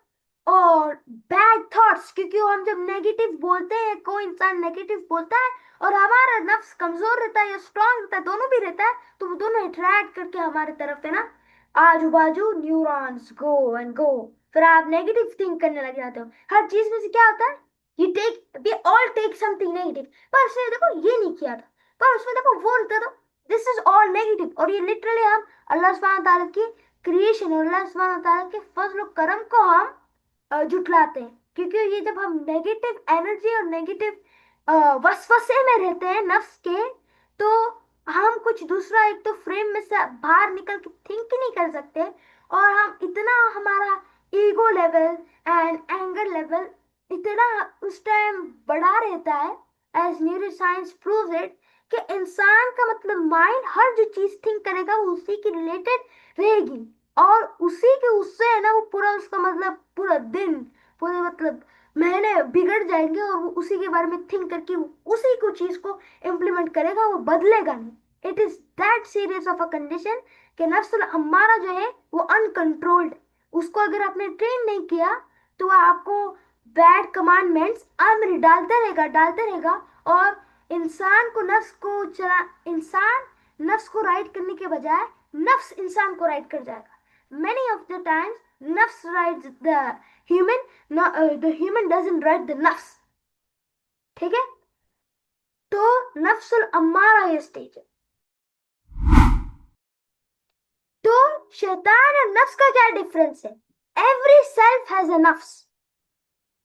और बैड थॉट्स, क्योंकि हम जब नेगेटिव बोलते हैं, कोई इंसान नेगेटिव बोलता है और हमारा नफ्स कमजोर रहता है या स्ट्रांग रहता है, दोनों भी रहता है, तो वो दोनों अट्रैक्ट करके हमारे तरफ है ना, आजू बाजू न्यूरॉन्स गो एंड गो, फिर आप नेगेटिव थिंक करने लग जाते हो। हर चीज में से क्या होता है, ये take, they all take something negative, पर उसने देखो ये नहीं किया था, पर उसमें देखो वो रहता था, दिस इज ऑल नेगेटिव। और ये लिटरली हम अल्लाह सुब्हानहू तआला की क्रिएशन और अल्लाह सुब्हानहू तआला के फजल और करम को हम जुटलाते हैं। क्योंकि ये जब हम नेगेटिव एनर्जी और नेगेटिव वसवसे में रहते हैं नफ्स के, तो हम कुछ दूसरा एक तो फ्रेम में से बाहर निकल के थिंक ही नहीं कर सकते, और हम इतना हमारा ego level and anger level इतना उस टाइम बढ़ा रहता है, as neuroscience proves it, कि इंसान का मतलब माइंड हर जो चीज थिंक करेगा वो उसी की रिलेटेड रहेगी, और उसी के उससे है ना वो पूरा उसका मतलब पूरा दिन, पूरे मतलब महीने बिगड़ जाएंगे, और वो उसी के बारे में थिंक करके उसी को चीज को इम्प्लीमेंट करेगा, वो बदलेगा नहीं। It is that serious of a condition कि नफ्सुल अम्मारा जो है वो अनकंट्रोल्ड, उसको अगर आपने ट्रेन नहीं किया तो वह आपको बैड कमांडमेंट्स में डालता रहेगा और इंसान नफ्स को राइट करने के बजाय नफ्स इंसान को राइट कर जाएगा। मेनी ऑफ द टाइम्स नफ्स rights the human, the human doesn't right the नफ्स। ठीक है, तो नफ्सुल अम्मारा ये स्टेज है। तो शैतान और नफ्स का क्या डिफरेंस है? एवरी सेल्फ हैज अ नफ्स।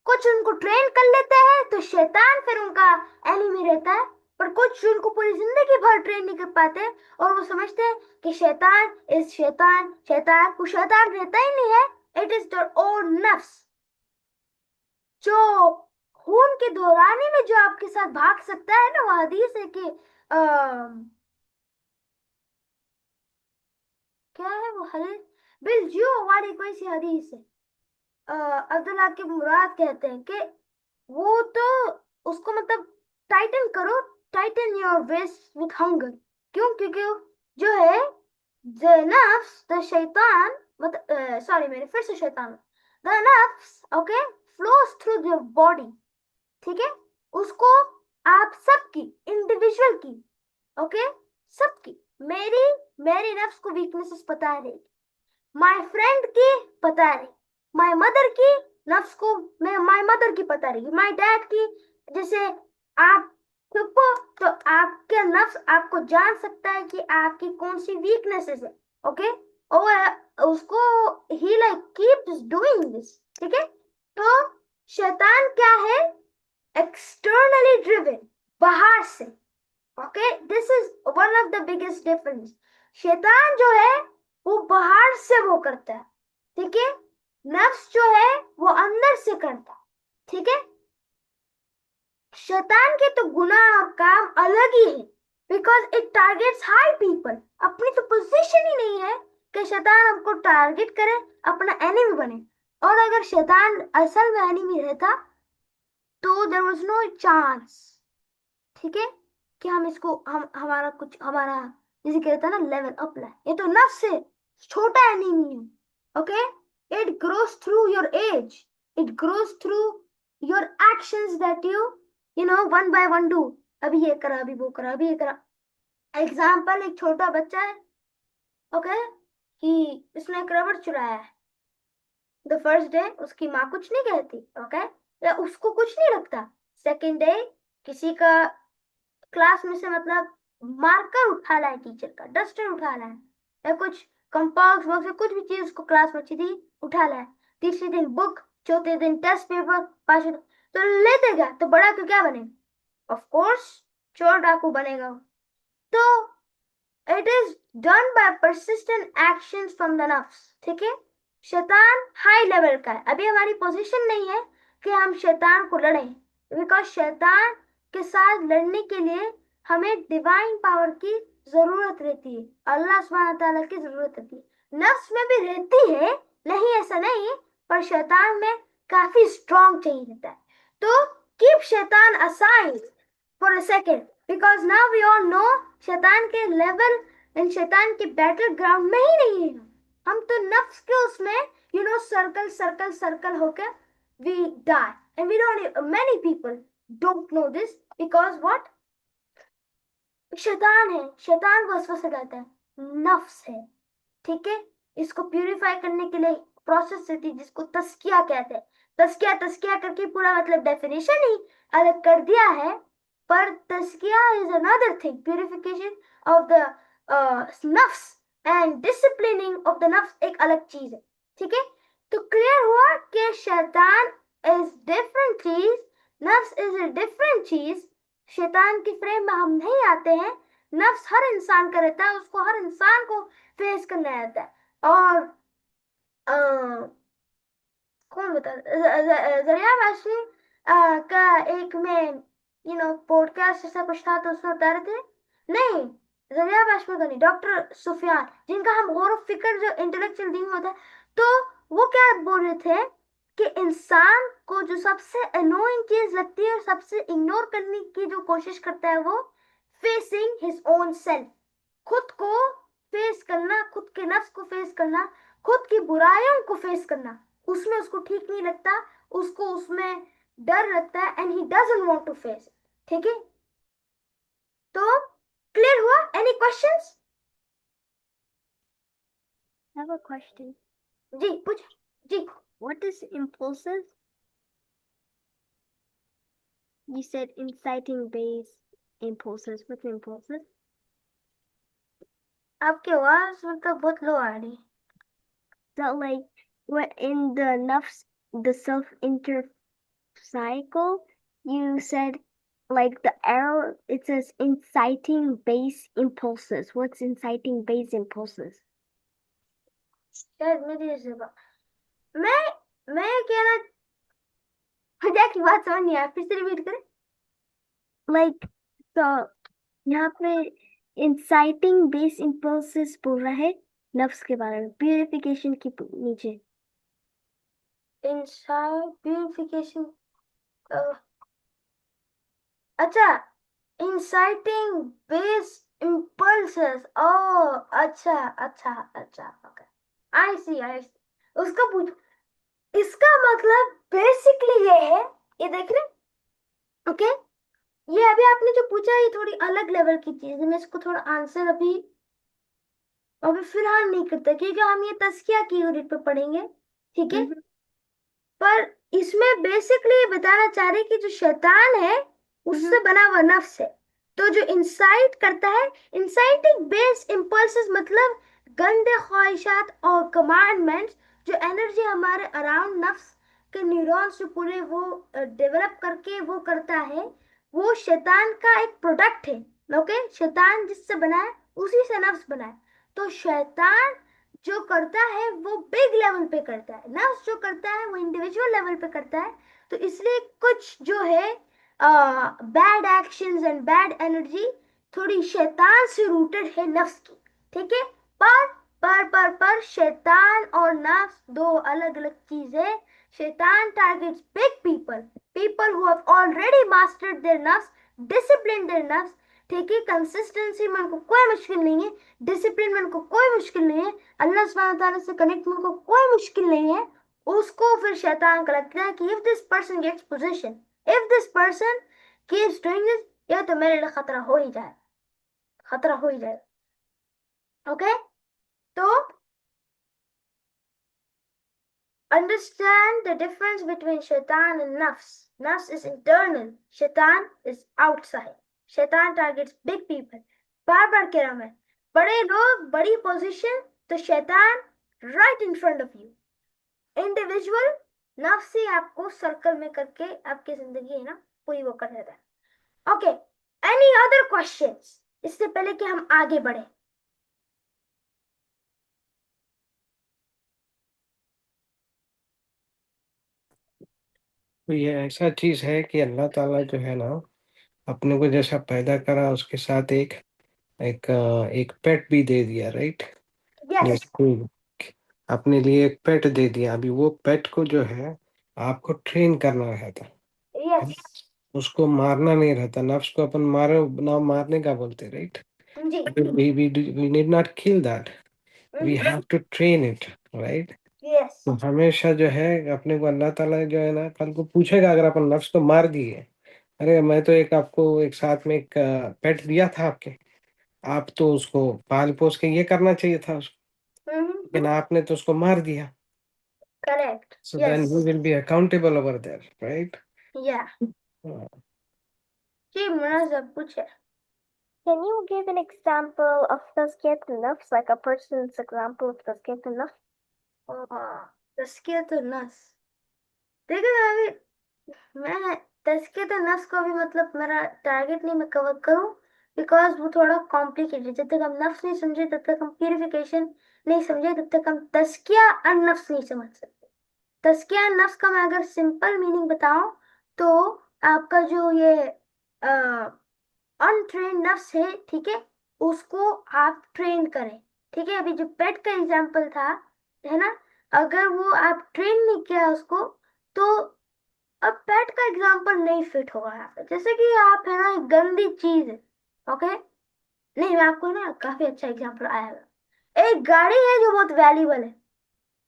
कुछ उनको ट्रेन कर लेते हैं तो शैतान फिर उनका एनिमी रहता है, पर कुछ उनको पूरी जिंदगी भर ट्रेन नहीं कर पाते और वो समझते हैं कि शैतान इज शैतान, शैतान वो शैतान रहता ही नहीं है, इट इज देयर ओन नफ्स। जो खून के दौरानी में जो आपके साथ भाग सकता है ना, वो हदीस है कि क्या है वो हदीस, बिलजू वाली कोई सी हदीस है, अब्दुल्ला के मुराद कहते हैं कि वो तो उसको मतलब टाइटन करो, tighten your waist with hunger. क्यों? क्योंकि जो है द नफ्स द शैतान, मतलब सॉरी मैंने फिर से शैतान, द नफ्स okay flows through the body. ठीक है, उसको आप सबकी इंडिविजुअल की ओके सबकी, मेरी मेरी नफ्स को वीकनेसेस पता है, माय फ्रेंड की पता है, माय मदर की नफ्स को मैं माय मदर की पता रहेगी, माय डैड की। जैसे आप को तो आपके नफ्स आपको जान सकता है कि आपकी कौन सी वीकनेसेस है। ओके, और उसको ही लाइक कीप्स डूइंग दिस। ठीक है, तो शैतान क्या है? एक्सटर्नली ड्रिवन, बाहर से। Okay, this is one of the biggest difference. शैतान जो है वो बाहर से वो करता है, ठीक है, नफ्स जो है वो अंदर से करता है। ठीक है, शैतान के तो गुनाह और काम अलग ही है, because it targets high people. अपनी तो पोजीशन ही नहीं है कि शैतान हमको टारगेट करे, अपना एनिमी बने। और अगर शैतान असल में एनिमी रहता तो देयर वाज नो चांस, ठीक है, कि हम इसको हमारा कुछ हमारा जैसे कहता है ना लेवल अप लाए। ये तो नफ्स से छोटा एनिमी है। Okay, it grows through your age, it grows through your actions that you know one by one do. अभी ये करा, अभी वो करा, अभी ये करा। एग्जाम्पल, एक छोटा बच्चा है ओके कि इसने एक रबड़ चुराया है। द फर्स्ट डे उसकी माँ कुछ नहीं कहती, ओके, या उसको कुछ नहीं लगता। सेकेंड डे किसी का क्लास में से मतलब मार्कर उठा लाए, टीचर का डस्टर उठा लाए, या कुछ कंपास बॉक्स या कुछ भी चीज उसको क्लास में अच्छी थी उठा लाए। तीसरे दिन बुक, चौथे दिन टेस्ट पेपर, पांचवें तो लेते गया तो बड़ा तो क्या बने? ऑफ कोर्स चोर डाकू बनेगा। तो it is done by persistent actions from the नफ्स। ठीक है, शैतान हाई लेवल का है। अभी हमारी पोजीशन नहीं है कि हम शैतान को लड़ें, बिकॉज शैतान के साथ लड़ने के लिए हमें डिवाइन पावर की जरूरत रहती है, अल्लाह सुब्हानहू तआला की जरूरत रहती है। नफ्स में भी रहती है, नहीं ऐसा नहीं, पर शैतान में काफी स्ट्रॉन्ग चाहिए रहता है। तो कीप शैतान aside for a second, because now we all know शैतान के लेवल एंड शैतान के बैटल ग्राउंड में ही नहीं है। हम तो नफ्स के उसमें you know circle circle circle होकर we die, and we don't, many people don't know this because what? शैतान है, शैतान वसवसा लाता है, नफ्स है। ठीक है, इसको प्यूरिफाई करने के लिए प्रोसेस रहती है जिसको तस्किया कहते हैं। तस्किया तस्किया करके पूरा मतलब डेफिनेशन ही अलग कर दिया है, पर तस्किया is another thing, purification of the नफ्स एंड डिसिप्लिनिंग ऑफ द नफ्स एक अलग चीज है। ठीक है, तो क्लियर हुआ कि शैतान इज डिफरेंट चीज, नफ्स इज अ डिफरेंट चीज। शैतान की फ्रेम में हम नहीं आते हैं, नफ्स हर इंसान का रहता है, उसको हर इंसान को फेस करना रहता है। और कौन बता, जरिया वाशनी का एक में यू नो पॉडकास्ट ऐसा कुछ था, तो उसमें बता रहे थे, नहीं जरिया वाशनी का नहीं, डॉक्टर सुफियान, जिनका हम गौर फिक्र जो इंटेलेक्चुअल दिन होता है, तो वो क्या बोल रहे थे कि इंसान को जो सबसे अनोइंग चीज लगती है और सबसे इग्नोर करने की जो कोशिश करता है वो फेसिंग हिज ओन सेल्फ, खुद को फेस करना, खुद के नफ्स को फेस करना खुद की बुराइयों को फेस करना, उसमें उसको ठीक नहीं लगता, उसको उसमें डर लगता है, and he doesn't want to face. ठीक है, तो क्लियर हुआ? Any questions? I have a question. जी पूछ। जी What is impulses? You said inciting base impulses. What's impulses? आपकी आवाज मतलब बहुत लो आ रही। So like what in the nafs, the self-inter cycle, you said like the arrow, it says inciting base impulses. What's inciting base impulses? शायद मेरी जबान, मैं कहना, मुझे की बात समझ नहीं आया, फिर से रिपीट करें। Like so यहाँ पे inciting base impulses बोल रहा है नफ्स के बारे में, प्यूरिफिकेशन की नीचे। इनसाइड प्यूरिफिकेशन, अच्छा, inciting base impulses, ओ अच्छा अच्छा अच्छा, ओके, आई सी आई सी। उसका पूछ, इसका मतलब बेसिकली ये है, ये देख रहे, ओके, ये अभी आपने जो पूछा ये थोड़ी अलग लेवल की चीज है, मैं इसको थोड़ा आंसर अभी अभी फिलहाल नहीं करते, क्योंकि हम ये तस्किया की यूनिट पे पढ़ेंगे, ठीक है। पर इसमें बेसिकली ये बताना चाह रहे कि जो शैतान है उससे बना हुआ नफ्स है, तो जो इंसाइट करता है, इंसाइटिंग बेस इम्पल्सेस मतलब गंदे ख्वाहिशात और कमांडमेंट्स, जो एनर्जी हमारे अराउंड नफ्स के न्यूरॉन्स जो पूरे वो डेवलप करके वो करता है, वो शैतान का एक प्रोडक्ट है। ओके, शैतान जिससे बना है उसी से नफ्स बना है। तो शैतान जो करता है वो बिग लेवल पे करता है, नफ्स जो करता है वो इंडिविजुअल लेवल पे करता है। तो इसलिए कुछ जो है bad actions and bad energy थोड़ी शैतान से रूटेड है नफ्स की, ठीक है। पर शैतान और नफ्स दो अलग अलग चीजें। शैतान targets big people, people who have already mastered their नफ्स, डिसिप्लिन देयर नफ्स, ठीक है। कंसिस्टेंसी में उनको कोई मुश्किल नहीं है, डिसिप्लिन में उनको कोई मुश्किल नहीं है, अल्लाह सुब्हानहू तआला से कनेक्ट में उनको कोई मुश्किल नहीं है। उसको फिर शैतान का लगता है कि if this person gets position, if this person keeps doing this, या तो मेरे लिए खतरा हो ही जाए, खतरा हो ही जाए। ओके, तो understand the difference between shaitan and nafs. Nafs is internal, shaitan is outside. शैतान टारगेट्स बिग पीपल, बार बार कह रहा मैं, बड़े लोग, बड़ी पोजीशन, तो शैतान right in front of you. Individual नफ्स ही आपको सर्कल में करके आपकी जिंदगी है ना पूरी वो कर देता है। ओके, एनी अदर क्वेश्चंस इससे पहले कि हम आगे बढ़े? तो ये ऐसा चीज है कि अल्लाह ताला जो है ना, अपने को जैसा पैदा करा उसके साथ एक एक एक पेट भी दे दिया, राइट। यस, जैसे कोई अपने लिए एक पेट दे दिया, अभी वो पेट को जो है आपको ट्रेन करना रहता है, यस, उसको मारना नहीं रहता। नफ्स को अपन मारो ना, मारने का बोलते, राइट। जी, we need not kill that, we have to train it, right। Yes, तो हमेशा जो है अपने को अल्लाह ताला जो है ना कल को पूछेगा, अगर अपन नफ्स को मार दिए, अरे मैं तो एक आपको एक साथ में एक पेट दिया था आपके, आप तो उसको पाल पोस के ये करना चाहिए था उसको, लेकिन आपने तो उसको मार दिया। Correct, So then yes, you will be accountable over there, right? या, हाँ, जी मुनाज़ब पूछे। Can you give an example of tazkiyat nafs, like a person's example of tazkiyat nafs? तज़कियत नफ्स, देखिए मैं तज़कियत नफ्स को भी मतलब मेरा टारगेट नहीं मैं कवर करूं, बिकॉज वो थोड़ा कॉम्प्लिकेटेड। जब तक हम नफ्स नहीं समझे तब तक हम प्यूरिफिकेशन नहीं समझे तब तक हम तज़किया अन नफ्स नहीं समझ सकते। तज़किया अन नफ्स का मैं अगर सिंपल मीनिंग बताऊं तो आपका जो ये अनट्रेन नफ्स है, ठीक है, उसको आप ट्रेन करें, ठीक है। अभी जो पेट का एग्जांपल था, है ना, अगर वो आप ट्रेन नहीं किया उसको, तो अब पेट का एग्जांपल नहीं फिट होगा यहाँ पे। जैसे कि आप है ना एक गंदी चीज है, ओके, नहीं मैं आपको ना काफी अच्छा एग्जांपल आया है। एक गाड़ी है जो बहुत वैल्यूबल है,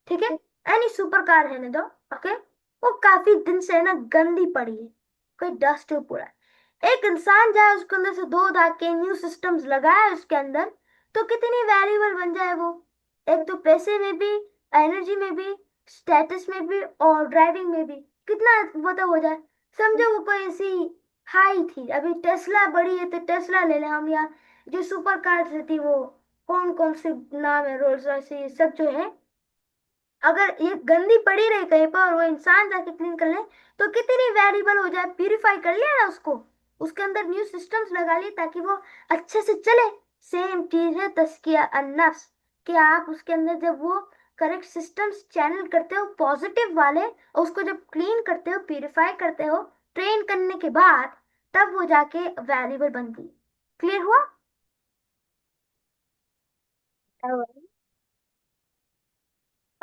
ठीक है, एनी सुपर कार रहने दो, ओके, वो काफी दिन से ना गंदी पड़ी है, कोई डस्ट पूरा है। एक इंसान जाए उसके अंदर से धो धा के न्यू सिस्टम्स लगाए उसके अंदर, तो कितनी वैल्यूबल बन जाए वो, एक तो पैसे में भी, एनर्जी में भी, स्टेटस में भी, और ड्राइविंग में भी कितना वो तो हो जाए। समझो वो कोई ऐसी हाई थी, अभी टेस्ला बड़ी है तो टेस्ला ले ले हम, या जो सुपर कार थी वो कौन कौन से नाम है, रोल्स रॉयस, ये सब जो है, अगर ये गंदी पड़ी रही कहीं पर और वो इंसान जाके क्लीन कर ले तो कितनी वैल्यूबल हो जाए। प्यूरिफाई कर लिया ना उसको, उसके अंदर न्यू सिस्टम्स लगा लिए ताकि वो अच्छे से चले। सेम चीज है तस्किया अन्नफ्स, कि आप उसके अंदर जब वो करेक्ट सिस्टम्स चैनल करते हो पॉजिटिव वाले, और उसको जब क्लीन करते हो, प्यूरिफाई करते हो, ट्रेन करने के बाद, तब वो जाके वैल्यूबल बनती है। क्लियर हुआ?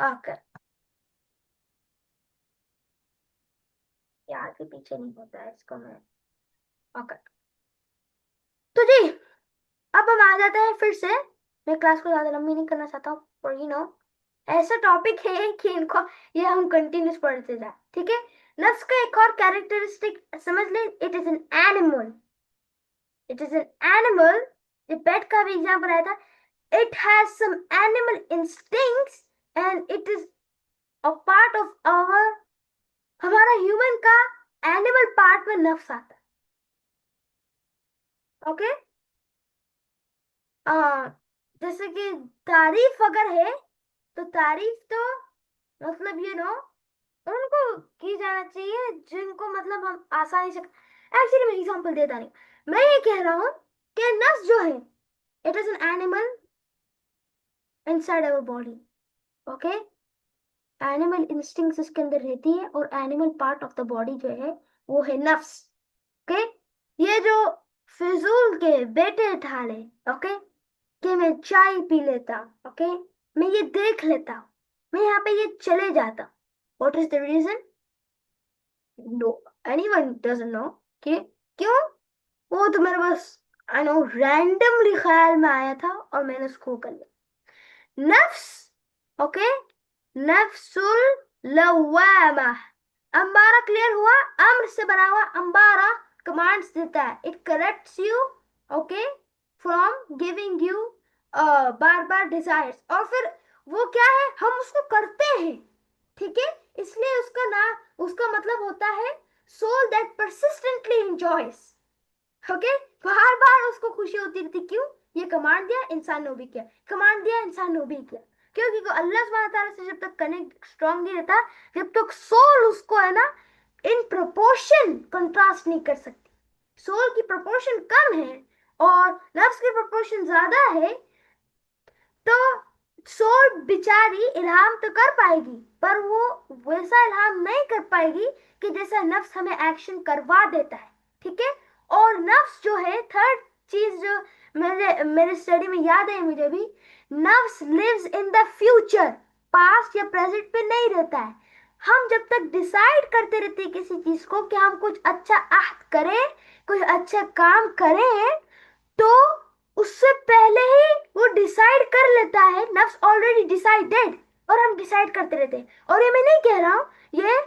ओके, ये आगे पीछे नहीं होता है इसको मैं, ओके। तो जी अब हम आ जाते हैं फिर से, मैं क्लास को ज्यादा लंबी नहीं करना चाहता हूँ, पर ऐसा टॉपिक है कि इनको ये हम कंटिन्यूस पढ़ते जाए, ठीक है। नफ्स का एक और कैरेक्टरिस्टिक समझ ले, it is an animal, it is an animal. ये पेट का भी एग्जाम्पल आया था, it has some animal instincts and it is a part of our, हमारा ह्यूमन का एनिमल पार्ट में नफ्स आता है, ओके। जैसे कि तारीफ अगर है तो तारीफ तो मतलब उनको की जाना चाहिए जिनको मतलब हम आसानी से, एक्चुअली मैं एग्जांपल देता नहीं, मैं ये कह रहा हूँ कि नस जो है, it is an animal inside our body, okay. Animal instincts उसके अंदर रहती है और animal part of the body जो है वो है नफ्स, ओके। ये जो फिजूल के बेटे ठाले, ओके, कि मैं चाय पी लेता, ओके, मैं ये देख लेता, मैं यहाँ पे ये चले जाता, what is the reason? No, anyone doesn't know कि क्यों। वो तो मेरे बस आई नो रैंडमली ख्याल में आया था और मैंने उसको कर लिया। नफ्स, ओके, नफ्सुल लवामा, अंबारा, क्लियर हुआ? अम्र से बना हुआ अंबारा कमांड्स देता है, it corrects you, okay, from giving you bar bar desires, और फिर वो क्या है, हम उसको करते हैं, ठीक है। इसलिए उसका नाम, उसका मतलब होता है soul that persistently enjoys, okay, बार बार उसको खुशी होती रहती, क्यों? ये कमांड दिया, इंसान ने भी किया, कमांड दिया, इंसान ने भी किया, क्योंकि अल्लाह सुब्हानहू व तआला से जब तक कनेक्ट स्ट्रांग नहीं रहता, जब तक सोल उसको है ना इन प्रोपोर्शन कंट्रास्ट नहीं कर सकती। सोल की प्रोपोर्शन कम है और नफ्स की प्रोपोर्शन ज्यादा है, तो सोल बिचारी इल्हाम तो कर पाएगी पर वो वैसा इल्हाम नहीं कर पाएगी कि जैसा नफ्स हमें एक्शन करवा देता है, ठीक है। और नफ्स जो है, थर्ड चीज जो मेरे स्टडी में याद है मुझे भी, नफ्स lives in the future, past या प्रेजेंट पे नहीं रहता है। हम जब तक डिसाइड करते रहते हैं किसी चीज को कि हम कुछ अच्छा अहद करें, कुछ अच्छा काम करें, तो उससे पहले ही वो डिसाइड कर लेता है, नफ्स ऑलरेडी डिसाइडेड, और हम डिसाइड करते रहते हैं। और ये मैं नहीं कह रहा हूँ, ये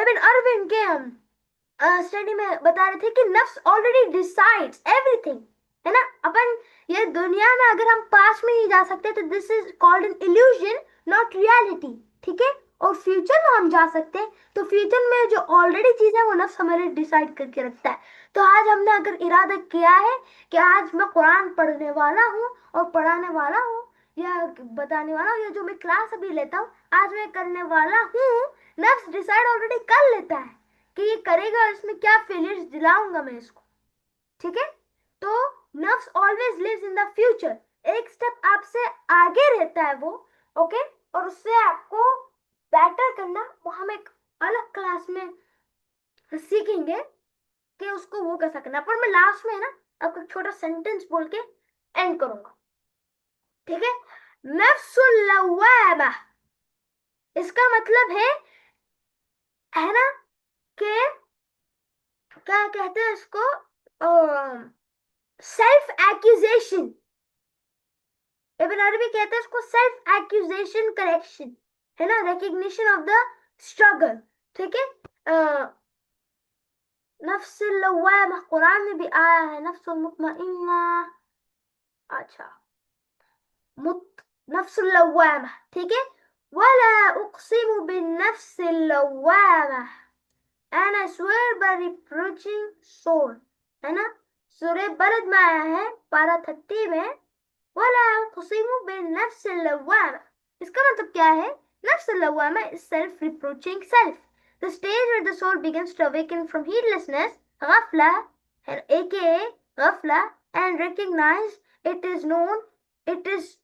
इब्न अरबिन के स्टडी में बता रहे थे कि नफ्स ऑलरेडी डिसाइड्स एवरीथिंग, है ना। अपन ये दुनिया में अगर हम पास में नहीं जा सकते तो this is called an illusion, not reality, ठीक है। और फ्यूचर में हम जा सकते हैं, तो फ्यूचर में जो ऑलरेडी चीज है वो नफ्स हमारे डिसाइड करके रखता है। तो आज हमने अगर इरादा किया है कि आज मैं कुरान पढ़ने वाला हूँ और पढ़ाने वाला हूँ या बताने वाला हूँ, या जो मैं क्लास अभी लेता हूँ आज मैं करने वाला हूँ, नफ्स डिसाइड ऑलरेडी कर लेता है कि ये करेगा, इसमें क्या फेलियर्स दिलाऊंगा मैं इसको, ठीक है। तो नफ्स always lives in the future, एक स्टेप आपसे आगे रहता है वो, ओके। और उससे आपको बेटर करना वो हम एक अलग क्लास में सीखेंगे कि उसको वो कैसा करना, पर मैं लास्ट में है ना आपको एक छोटा सेंटेंस बोल के एंड करूंगा, ठीक है। नफ्सुल लव्वामा, इसका मतलब है ना कि क्या कहते हैं इसको, सेल्फ एक्यूजेशन, इब्न अरबी कहते हैं इसको सेल्फ एक्यूजेशन करेक्शन, है ना, recognition of the struggle, ठीक है। नफ्स लव्वामा कुरान में भी आया है, नफ्स मुतमइन्ना, अच्छा नफ्स लव्वामा, ठीक है। वला उक़सिमु बिन्नफ्स लव्वामा, and I swear by reproaching soul, है ना। सूरह बलद में आया है पारा 30 में, वला उक़सिमु बिन्नफ्स लव्वामा, इसका मतलब क्या है? नफ्स लव्वामा is self reproaching self, the stage where the soul begins to awaken from heedlessness, ghafla, aka ghafla, and recognize it is known, it is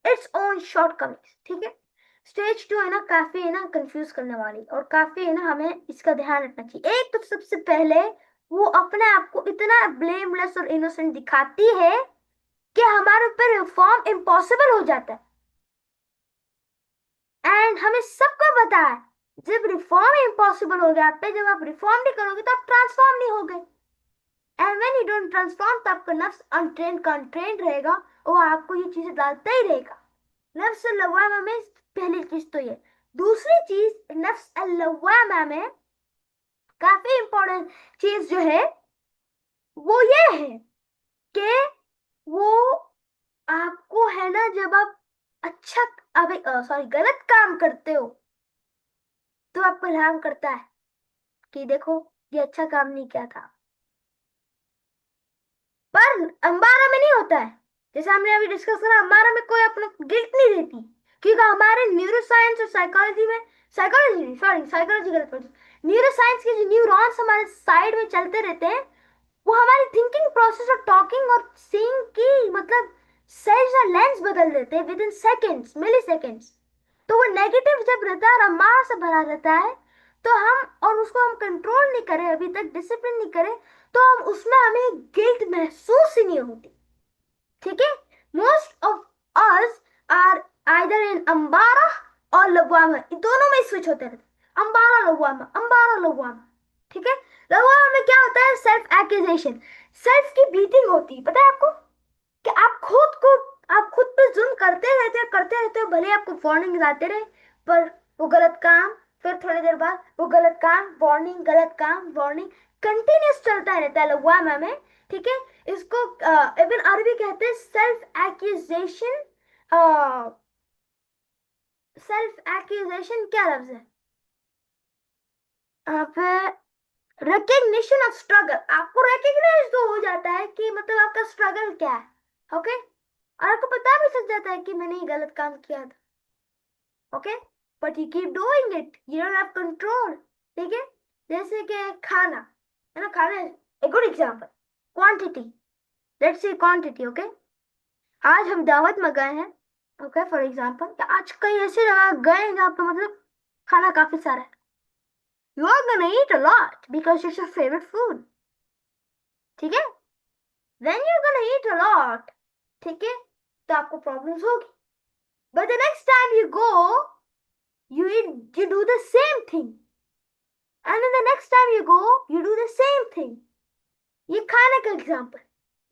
its own shortcomings, ठीक है। स्टेज 2 है ना, काफी है ना कंफ्यूज करने वाली, और काफी है ना हमें इसका ध्यान रखना चाहिए। एक तो सबसे पहले वो अपने आप को इतना ब्लेमलेस और इनोसेंट दिखाती है कि हमारे ऊपर रिफॉर्म इम्पॉसिबल हो जाता है। एंड हमें सबको पता है जब रिफॉर्म इम्पॉसिबल हो गया आप पे, जब आप रिफॉर्म नहीं करोगे तो आप ट्रांसफॉर्म नहीं होगे। And when you don't transform तो आपका नफ्स अनट्रेन्ड का अनट्रेन्ड रहेगा और आपको ये चीजें डालता ही रहेगा। नफ्स लव्वामा में पहली चीज तो ये। दूसरी चीज नफ्स लव्वामा में काफी इंपॉर्टेंट चीज जो है वो ये है कि वो आपको है ना, जब आप अच्छा सॉरी गलत काम करते हो तो आपको इल्हाम करता है कि देखो ये अच्छा काम नहीं किया था। पर अंबारा में नहीं होता है, जैसे हमने अभी डिस्कस करा, अंबारा में कोई अपना गिल्ट नहीं देती, क्योंकि हमारे न्यूरोसाइंस और साइकोलॉजी में, साइकोलॉजी गलत पढ़ी, न्यूरोसाइंस के जो न्यूरॉन्स हमारे साइड में चलते रहते हैं, वो हमारी थिंकिंग प्रोसेस और टॉकिंग और सीइंग की मतलब सेल्स और लेंस बदल देते हैं within seconds, milliseconds. तो वो नेगेटिव जब रहता है और अम्मारा से भरा रहता है तो हम, और उसको हम कंट्रोल नहीं करें, अभी तक डिसिप्लिन नहीं करें, तो हम उसमें हमें गिल्ट महसूस ही नहीं होती, ठीक है। Most of us are either in अम्बारा और लव्वामा, दोनों में स्विच होते रहते, अम्बारा लव्वामा, ठीक है। लव्वामा में क्या होता है? सेल्फ एक्यूजेशन, सेल्फ की बीटिंग होती है, पता है आपको, कि आप खुद पे जुल्म करते रहते हो, भले आपको वार्निंग आते रहे, पर वो गलत काम, फिर थोड़ी देर बाद वो गलत काम, वार्निंग, गलत काम, वार्निंग, कंटिन्यूस चलता रहता है लव्वामा में, ठीक है। इसको इब्न अरबी कहते हैं सेल्फ एक्यूजेशन। सेल्फ एक्यूजेशन क्या लफ्ज है? फिर रिकग्निशन ऑफ स्ट्रगल, आपको रिकग्नाइज तो हो जाता है कि मतलब आपका स्ट्रगल क्या है, ओके, और आपको पता भी चल जाता है कि मैंने ये गलत काम किया था, okay, but you keep doing it, you don't have control, ठीक है। जैसे कि खाना है ना, खाना a good example, quantity, let's say quantity, okay. आज हम दावत में गए हैं, ओके, फॉर एग्जांपल, आज कहीं ऐसी जगह गए हैं जहाँ पे मतलब खाना काफी सारा है, you are gonna eat a lot because it's your favourite food, ठीक है। Then you are gonna eat a lot, ठीक है, तो आपको प्रॉब्लम्स होगी। But the next time you go, you do the same thing. And then the next time you go, you do the same thing. ये खाने का example,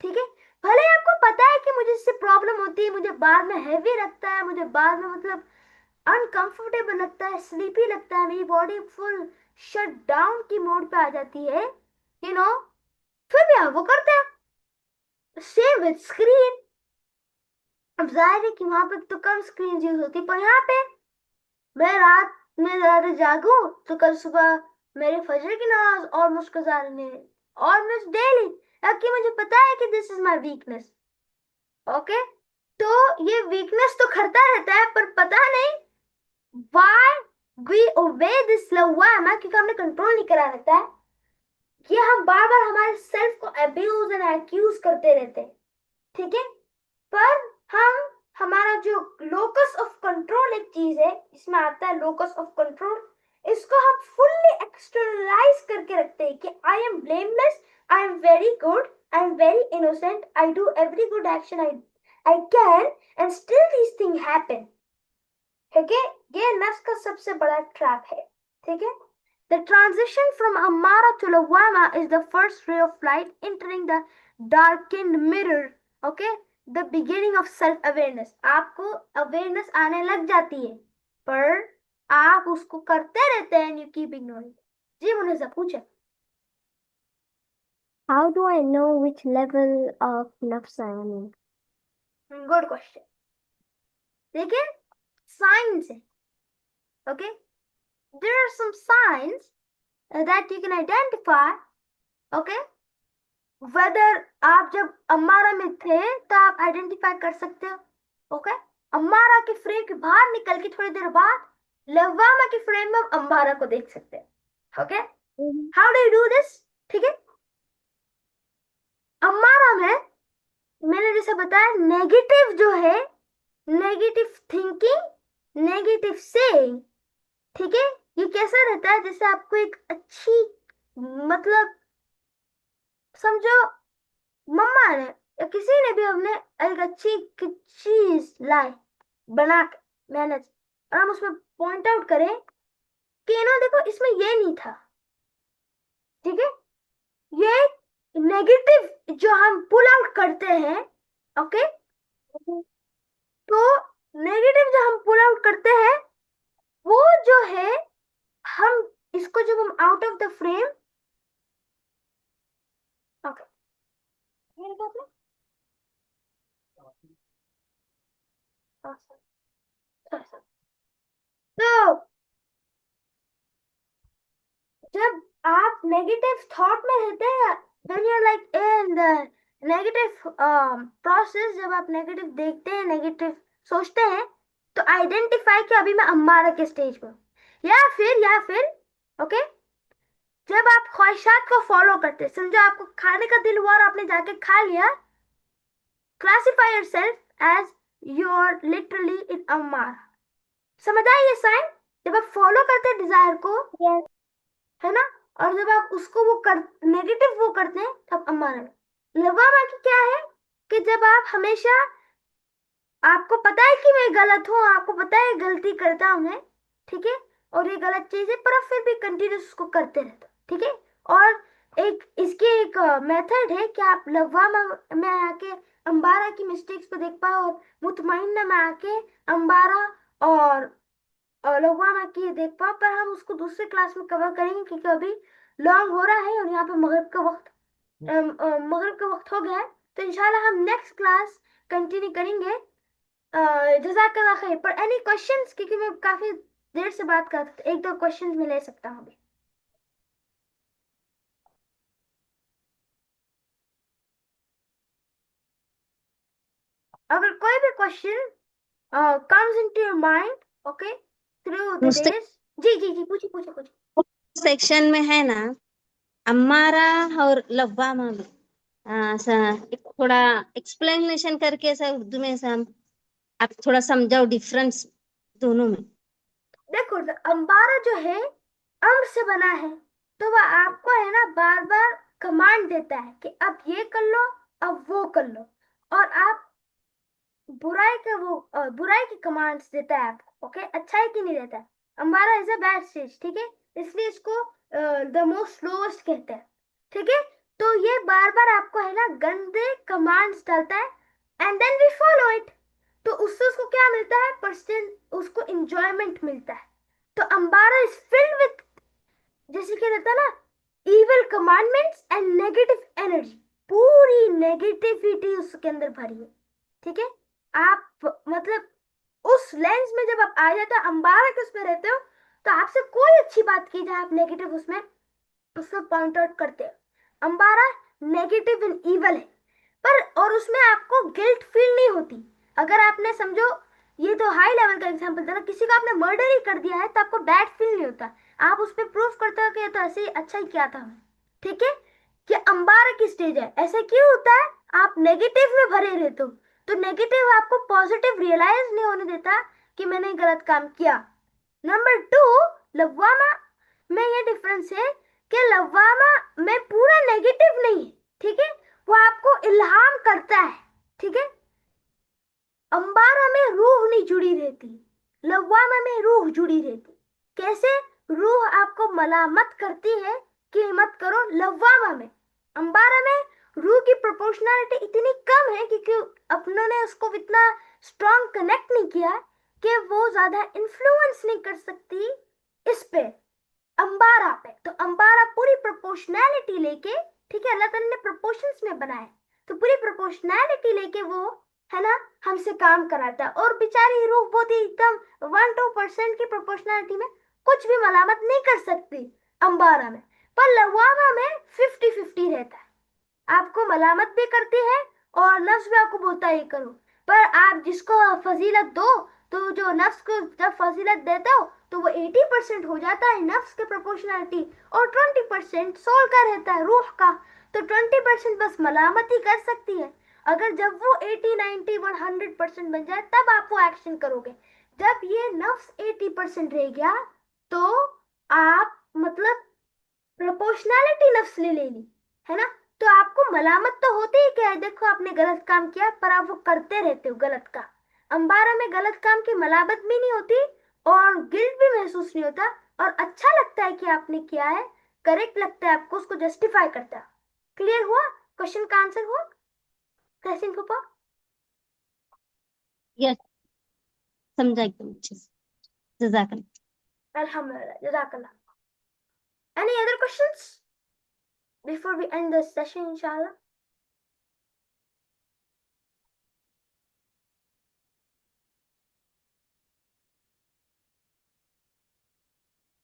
ठीक है। भले आपको पता है कि मुझे इससे प्रॉब्लम होती है, मुझे बाद में हैवी लगता है, मुझे बाद में मतलब अनकंफर्टेबल लगता है, स्लीपी लगता है, मेरी बॉडी फुल शट डाउन की मोड पे आ जाती है, यू नो, फिर भी आप वो करते हैं। सेम विद स्क्रीन, अब जाहिर है कि वहां पे तो कम स्क्रीन यूज होती है, पर यहाँ पे मैं रात में ज्यादा जागूं तो कल सुबह मेरे फजर की नमाज ऑलमोस्ट गुजारने, ऑलमोस्ट डेली, ताकि मुझे पता है कि this is my weakness, okay. तो ये वीकनेस तो करता रहता है, पर पता नहीं व्हाई वी ओबे दिस लव्वामा, क्योंकि हमने कंट्रोल नहीं करा रहता है। ये हम बार बार हमारे सेल्फ को अब्यूज एंड एक्यूज करते रहते हैं, ठीक है। पर हम, हमारा जो लोकस ऑफ कंट्रोल एक चीज है, इसमें आता है लोकस ऑफ कंट्रोल, इसको हम फुल्ली एक्सटर्नलाइज करके रखते हैं कि I am blameless, I am very good, I am very innocent, I do every good action I can and still these thing happen, ठीक है। ये नफ्स का सबसे बड़ा ट्रैप है, ठीक है। The transition from Ammara to Lawwama is the first ray of light entering the darkened mirror, okay? The beginning of self awareness. आपको अवेयरनेस आने लग जाती है, पर आप उसको करते रहते हैं एंड यू कीप इग्नोरिंग। जी मुनीसा पूछे। How do I know which level of nafs I am in? Good question. देखिए साइंस है, okay, there are some science that you can identify, okay, whether आप जब अम्मारा में थे तो आप आइडेंटिफाई कर सकते हो, ओके, अम्मारा के फ्रेम के बाहर निकल के थोड़ी देर बाद लव्वामा के फ्रेम में अम्बारा को देख सकते हैं, okay. How do you do this? ठीक है, अम्मारा में मैंने जैसे बताया नेगेटिव जो है, नेगेटिव थिंकिंग, नेगेटिव सेइंग, ठीक है, ये कैसा रहता है जैसे आपको एक अच्छी, मतलब समझो मम्मा ने या किसी ने भी हमने एक अच्छी चीज लाई बना के मेहनत से, और हम उसमें पॉइंट आउट करें कि ना देखो इसमें ये नहीं था, ठीक है, ये नेगेटिव जो हम पुल आउट करते हैं, ओके, तो नेगेटिव जो हम पुल आउट करते हैं वो जो है, हम इसको जब हम out of the frame, okay, मेरे बात में तो जब आप नेगेटिव थॉट में रहते हैं, when you are like in the negative process, जब आप नेगेटिव देखते हैं, नेगेटिव सोचते हैं, तो आइडेंटिफाई कि अभी मैं अम्बारा के स्टेज पर हूं, या फिर ओके, जब आप ख्वाहिशात को फॉलो करते हैं, समझो आपको खाने का दिल हुआ और आपने जाके खा लिया, classify yourself as you are literally in अम्बारा। समझ आए ये साइन? जब आप फॉलो करते हैं डिजायर को, Yes. है ना, और जब आप उसको वो कर नेगेटिव वो करते हैं तब अम्बारा में। लवामा की क्या है कि जब आप हमेशा, आपको पता है कि मैं गलत हूँ, आपको पता है गलती करता हूँ मैं, ठीक है, और ये गलत चीज है, पर आप फिर भी कंटिन्यूस उसको करते रहते हो, ठीक है। और एक इसकी एक मेथड है कि आप लवामा में आके अम्बारा की मिस्टेक्स को देख पाओ, और मुतमइन्ना में आके अम्बारा और लवामा की देख पाओ, पर हम उसको दूसरे क्लास में कवर करेंगे क्योंकि अभी लॉन्ग हो रहा है और यहाँ पे मगरिब का वक्त हो गया है, तो इंशाल्लाह हम नेक्स्ट क्लास कंटिन्यू करेंगे। जज़ाकल्लाह खैर। पर एनी क्वेश्चंस, क्योंकि मैं काफी देर से बात कर, एक दो क्वेश्चंस मैं ले सकता हूँ अभी। अगर कोई भी question comes into your mind, okay, through the मुझसे days। जी जी जी, पूछिए पूछिए पूछिए। सेक्शन में है ना, अम्मारा और लव्वामा में एक थोड़ा एक्सप्लेनेशन करके ऐसा उर्दू में ऐसा आप थोड़ा समझाओ डिफरेंस दोनों में। देखो अम्बारा जो है अम्र से बना है, तो वह आपको है ना बार बार कमांड देता है कि अब ये कर लो, अब वो कर लो, और आप बुराई की कमांड्स देता है आपको, ओके, अच्छाई की नहीं देता है। Ambara is a bad stage, ठीक है, इसलिए इसको द मोस्ट स्लोएस्ट कहते हैं, ठीक है। तो ये बार बार आपको है ना गंदे कमांड्स डालता है, and then we follow it, तो उससे उसको क्या मिलता है, पर्सन उसको इंजॉयमेंट मिलता है। तो अम्बारा इज फिल्ड विथ, जैसे कि रहता है ना, evil commandments and negative energy, पूरी नेगेटिविटी उसके अंदर भरी है, ठीक है। आप मतलब उस लेंस में जब आप आ जाते हो, अम्बारा के उसमें रहते हो, तो आपसे कोई अच्छी बात की जाए, आप नेगेटिव उसमें पॉइंट आउट करते हो। अम्बारा नेगेटिव एंड इवल है, पर और उसमें आपको गिल्ट फील नहीं होती। अगर आपने समझो, ये तो हाई लेवल का एग्जांपल था ना, किसी का आपने मर्डर ही कर दिया है तो आपको बैड फील नहीं होता, आप उस पर प्रूफ करते हो कि ये तो ऐसे ही अच्छा ही किया था, ठीक है। कि अम्बारा की स्टेज है, ऐसे क्यों होता है, आप नेगेटिव में भरे रहते हो, तो नेगेटिव आपको पॉजिटिव रियलाइज नहीं होने देता कि मैंने गलत काम किया। नंबर 2, लव्वामा में ये डिफरेंस है कि लव्वामा में पूरा नेगेटिव नहीं है, ठीक है, वो आपको इल्हाम करता है, ठीक है। अम्बारा में रूह नहीं जुड़ी रहती, लव्वामा में रूह जुड़ी रहती। कैसे? रूह आपको मलामत करती है कि मत करो, लव्वामा में, अम्बारा में रूह की प्रोपोर्शनैलिटी इतनी कम है क्योंकि अपनों ने उसको इतना स्ट्रॉन्ग कनेक्ट नहीं किया है, कि वो ज्यादा इन्फ्लुएंस नहीं कर सकती इस पे, अंबारा पे। तो अंबारा पूरी प्रोपोर्शनैलिटी लेके, ठीक है, अल्लाह ताला ने प्रोपोर्शंस में बनाया, तो पूरी प्रोपोर्शनैलिटी लेके वो, है ना, हमसे काम कराता है। और बेचारी रूह बहुत ही एकदम 1-2% की प्रोपोर्शनैलिटी में कुछ भी मलामत नहीं कर सकती अंबारा में, पर लवामा में 50-50 रहता है, आपको मलामत भी करती है और नफ्स भी आपको बोलता है ये करो। पर आप जिसको फजीलत दो, तो जो नफ्स को जब फजीलत देते हो तो वो 80% हो जाता है नफ्स के प्रोपोर्शनैलिटी, और 20% सोल का रहता है, रूह का। तो 20% बस मलामत ही कर सकती है। अगर जब वो 80, 90, 100% बन जाए तब आप वो एक्शन करोगे। जब ये नफ्स 80% रह गया तो आप मतलब प्रोपोर्शनैलिटी नफ्स ने ले ली, है ना। तो आपको मलामत तो होती ही क्या है, देखो आपने गलत काम किया पर आप वो करते रहते हो गलत काम। अंबारा में गलत काम की मलामत भी नहीं होती और गिल्ट भी महसूस नहीं होता, और अच्छा लगता है कि आपने किया है, करेक्ट लगता है आपको, उसको जस्टिफाई करता है। क्लियर हुआ? क्वेश्चन का आंसर हुआ तहसीन फूफा? यस, समझा एकदम अच्छे से। जजाकल्लाह। अल्हम्दुलिल्लाह, जज़ाकल्लाह। Any other questions before we end this session इंशाल्लाह?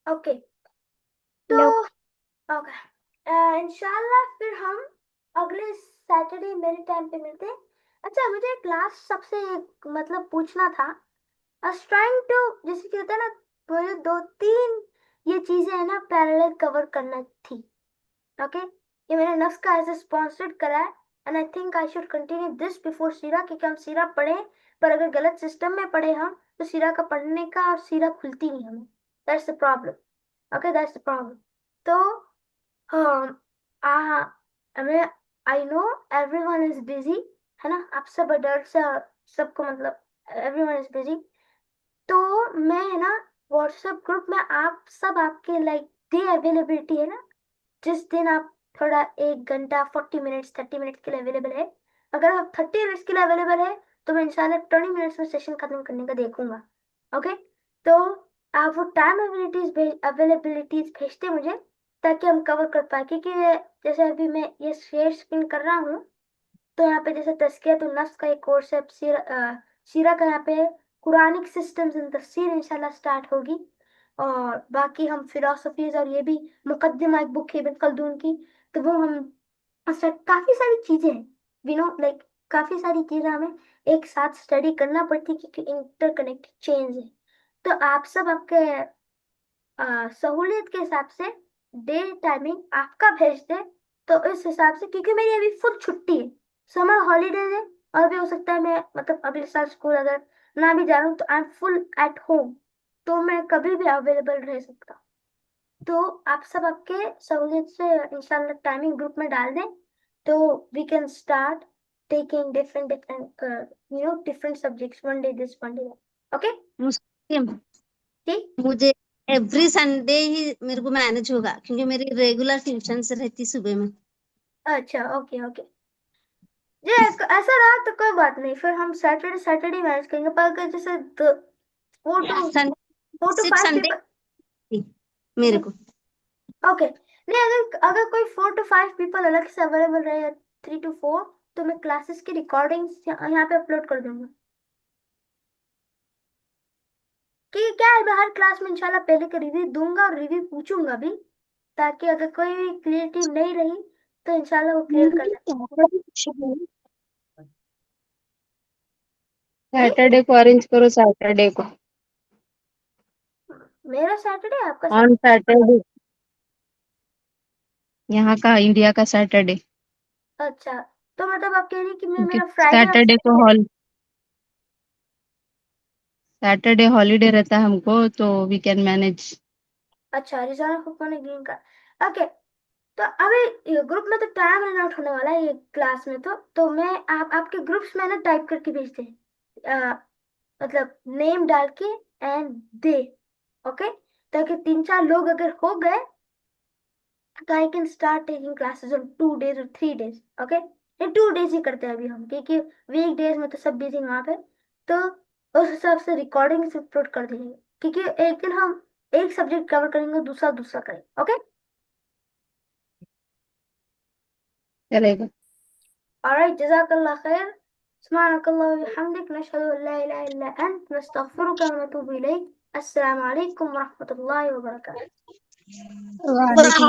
ओके, तो Nope. ओके इंशाल्लाह फिर हम अगले सैटरडे मेरे टाइम पे मिलते हैं। अच्छा, मुझे क्लास सबसे मतलब पूछना था, आई वाज ट्राइंग टू, जैसे कि होता है ना, मुझे 2-3 ये चीजें है ना पैरेलल कवर करना थी। ओके, ये मैंने नफ्स का एज ए स्पॉन्सर्ड करा है, and I think I should continue this before सीरा, क्योंकि हम सीरा पढ़े, पर अगर गलत सिस्टम में पढ़े हम तो सीरा का पढ़ने का और सीरा खुलती नहीं हमें, that's the problem. Okay, that's the problem. तो हमें, I know everyone is busy, है ना, आप सब अडल्ट से सबको मतलब एवरीवन इज बिजी। तो मैं है ना व्हाट्सएप ग्रुप में आप सब आपके लाइक डे अवेलेबिलिटी है ना, जिस दिन आप थोड़ा 1 घंटा 40 मिनट्स 30 मिनट्स के लिए अवेलेबल है, अगर आप 30 मिनट्स के लिए अवेलेबल है तो मैं इंशाल्लाह 20 मिनट्स में सेशन खत्म करने का देखूंगा। ओके, तो आप वो टाइम अवेलेबिलिटीज भेजते मुझे, ताकि हम कवर कर पाए, क्योंकि जैसे अभी मैं ये शेयर स्क्रीन कर रहा हूँ, तो यहाँ पे जैसे तज़कियतुन नफ्स का एक कोर्स है, सीरा का यहाँ पे कुरानिक सिस्टम्स इन तफसीर इंशाल्लाह स्टार्ट होगी, और बाकी हम फिलोसफीज, और ये भी मुकद्दिमा एक बुक है इब्न खल्दून की, तो वो हम काफी सारी चीजें हैं, वी नो लाइक काफी सारी चीजें हमें एक साथ स्टडी करना पड़ती है, क्योंकि इंटरकनेक्टेड चेन्स है। तो आप सब आपके सहूलियत के हिसाब से डे टाइमिंग आपका भेज दे, तो इस हिसाब से, क्योंकि मेरी अभी फुल छुट्टी है, समर हॉलीडेज है, और भी हो सकता है मैं मतलब अगले साल स्कूल अगर ना भी जा रहा हूँ तो I am full at home, तो मैं कभी भी अवेलेबल रह सकता हूँ। तो आप सब आपके सहूलियत से इंशाल्लाह टाइमिंग ग्रुप में डाल दें, तो we can start taking different different subjects, one day this one day, okay? Muslim, ठीक, मुझे एवरी संडे ही मेरे को मैनेज होगा, क्योंकि मेरी रेगुलर ट्यूशन रहती सुबह में। अच्छा, ओके ओके, ये ऐसा रहा तो कोई बात नहीं, फिर हम सैटरडे सैटरडे मैनेज करेंगे, पर अगर जैसे 4 to 5 संडे पीपल, मेरे को ओके, नहीं, अगर कोई 4 to 5 पीपल अलग से अवेलेबल रहे, 3 to 4, तो मैं क्लासेस की रिकॉर्डिंग्स यहाँ पे अपलोड कर दूंगा, कि क्या है, मैं हर क्लास में इंशाल्लाह पहले का रिव्यू दूंगा और रिव्यू पूछूंगा भी, ताकि अगर कोई भी क्रिएटिव नहीं रही तो इंशाल्लाह वो क्लियर कर दे। ठीक, सैटरडे को अरेंज करो, सैटरडे को मेरा सैटरडे आपका ऑन सैटरडे? सैटरडे, यहाँ का इंडिया का सैटरडे, अच्छा, तो मतलब आप कह रही कि मैं क्योंकि मेरा फ्राइडे और सैटरडे हॉलीडे रहता है हमको, तो वी कैन मैनेज। अच्छा, रिजवाना फूफा ने ग्रीन कार्ड, ओके। तो अभी ग्रुप में तो टाइम रन आउट होने वाला है ये क्लास में, तो मैं आपके ग्रुप्स में ना टाइप करके भेजते हैं, मतलब नेम डाल के एंड डे, ओके, ताकि 3-4 लोग अगर हो गए तो I can start taking classes on 2 days और 3 days, ओके? ये 2 days ही करते हैं अभी हम, क्योंकि वीक डेज में तो सब बिजी वहां पे। तो उस हिसाब से रिकॉर्डिंग अपलोड कर देंगे, क्योंकि एक दिन हम एक सब्जेक्ट कवर करेंगे, दूसरा करेंगे। ओके, चलेगा। ऑलराइट, जज़ाकल्लाह खैर, सुब्हानकल्लाह व बिहम्दिक, नशहदु अन ला इलाहा इल्ला अंत, नस्तगफिरुका व नतूबु इलैक। अस्सलामु अलैकुम व रहमतुल्लाहि व बरकातुहू। वालेकुम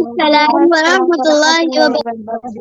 अस्सलाम व रहमतुल्लाहि व बरकातुहू।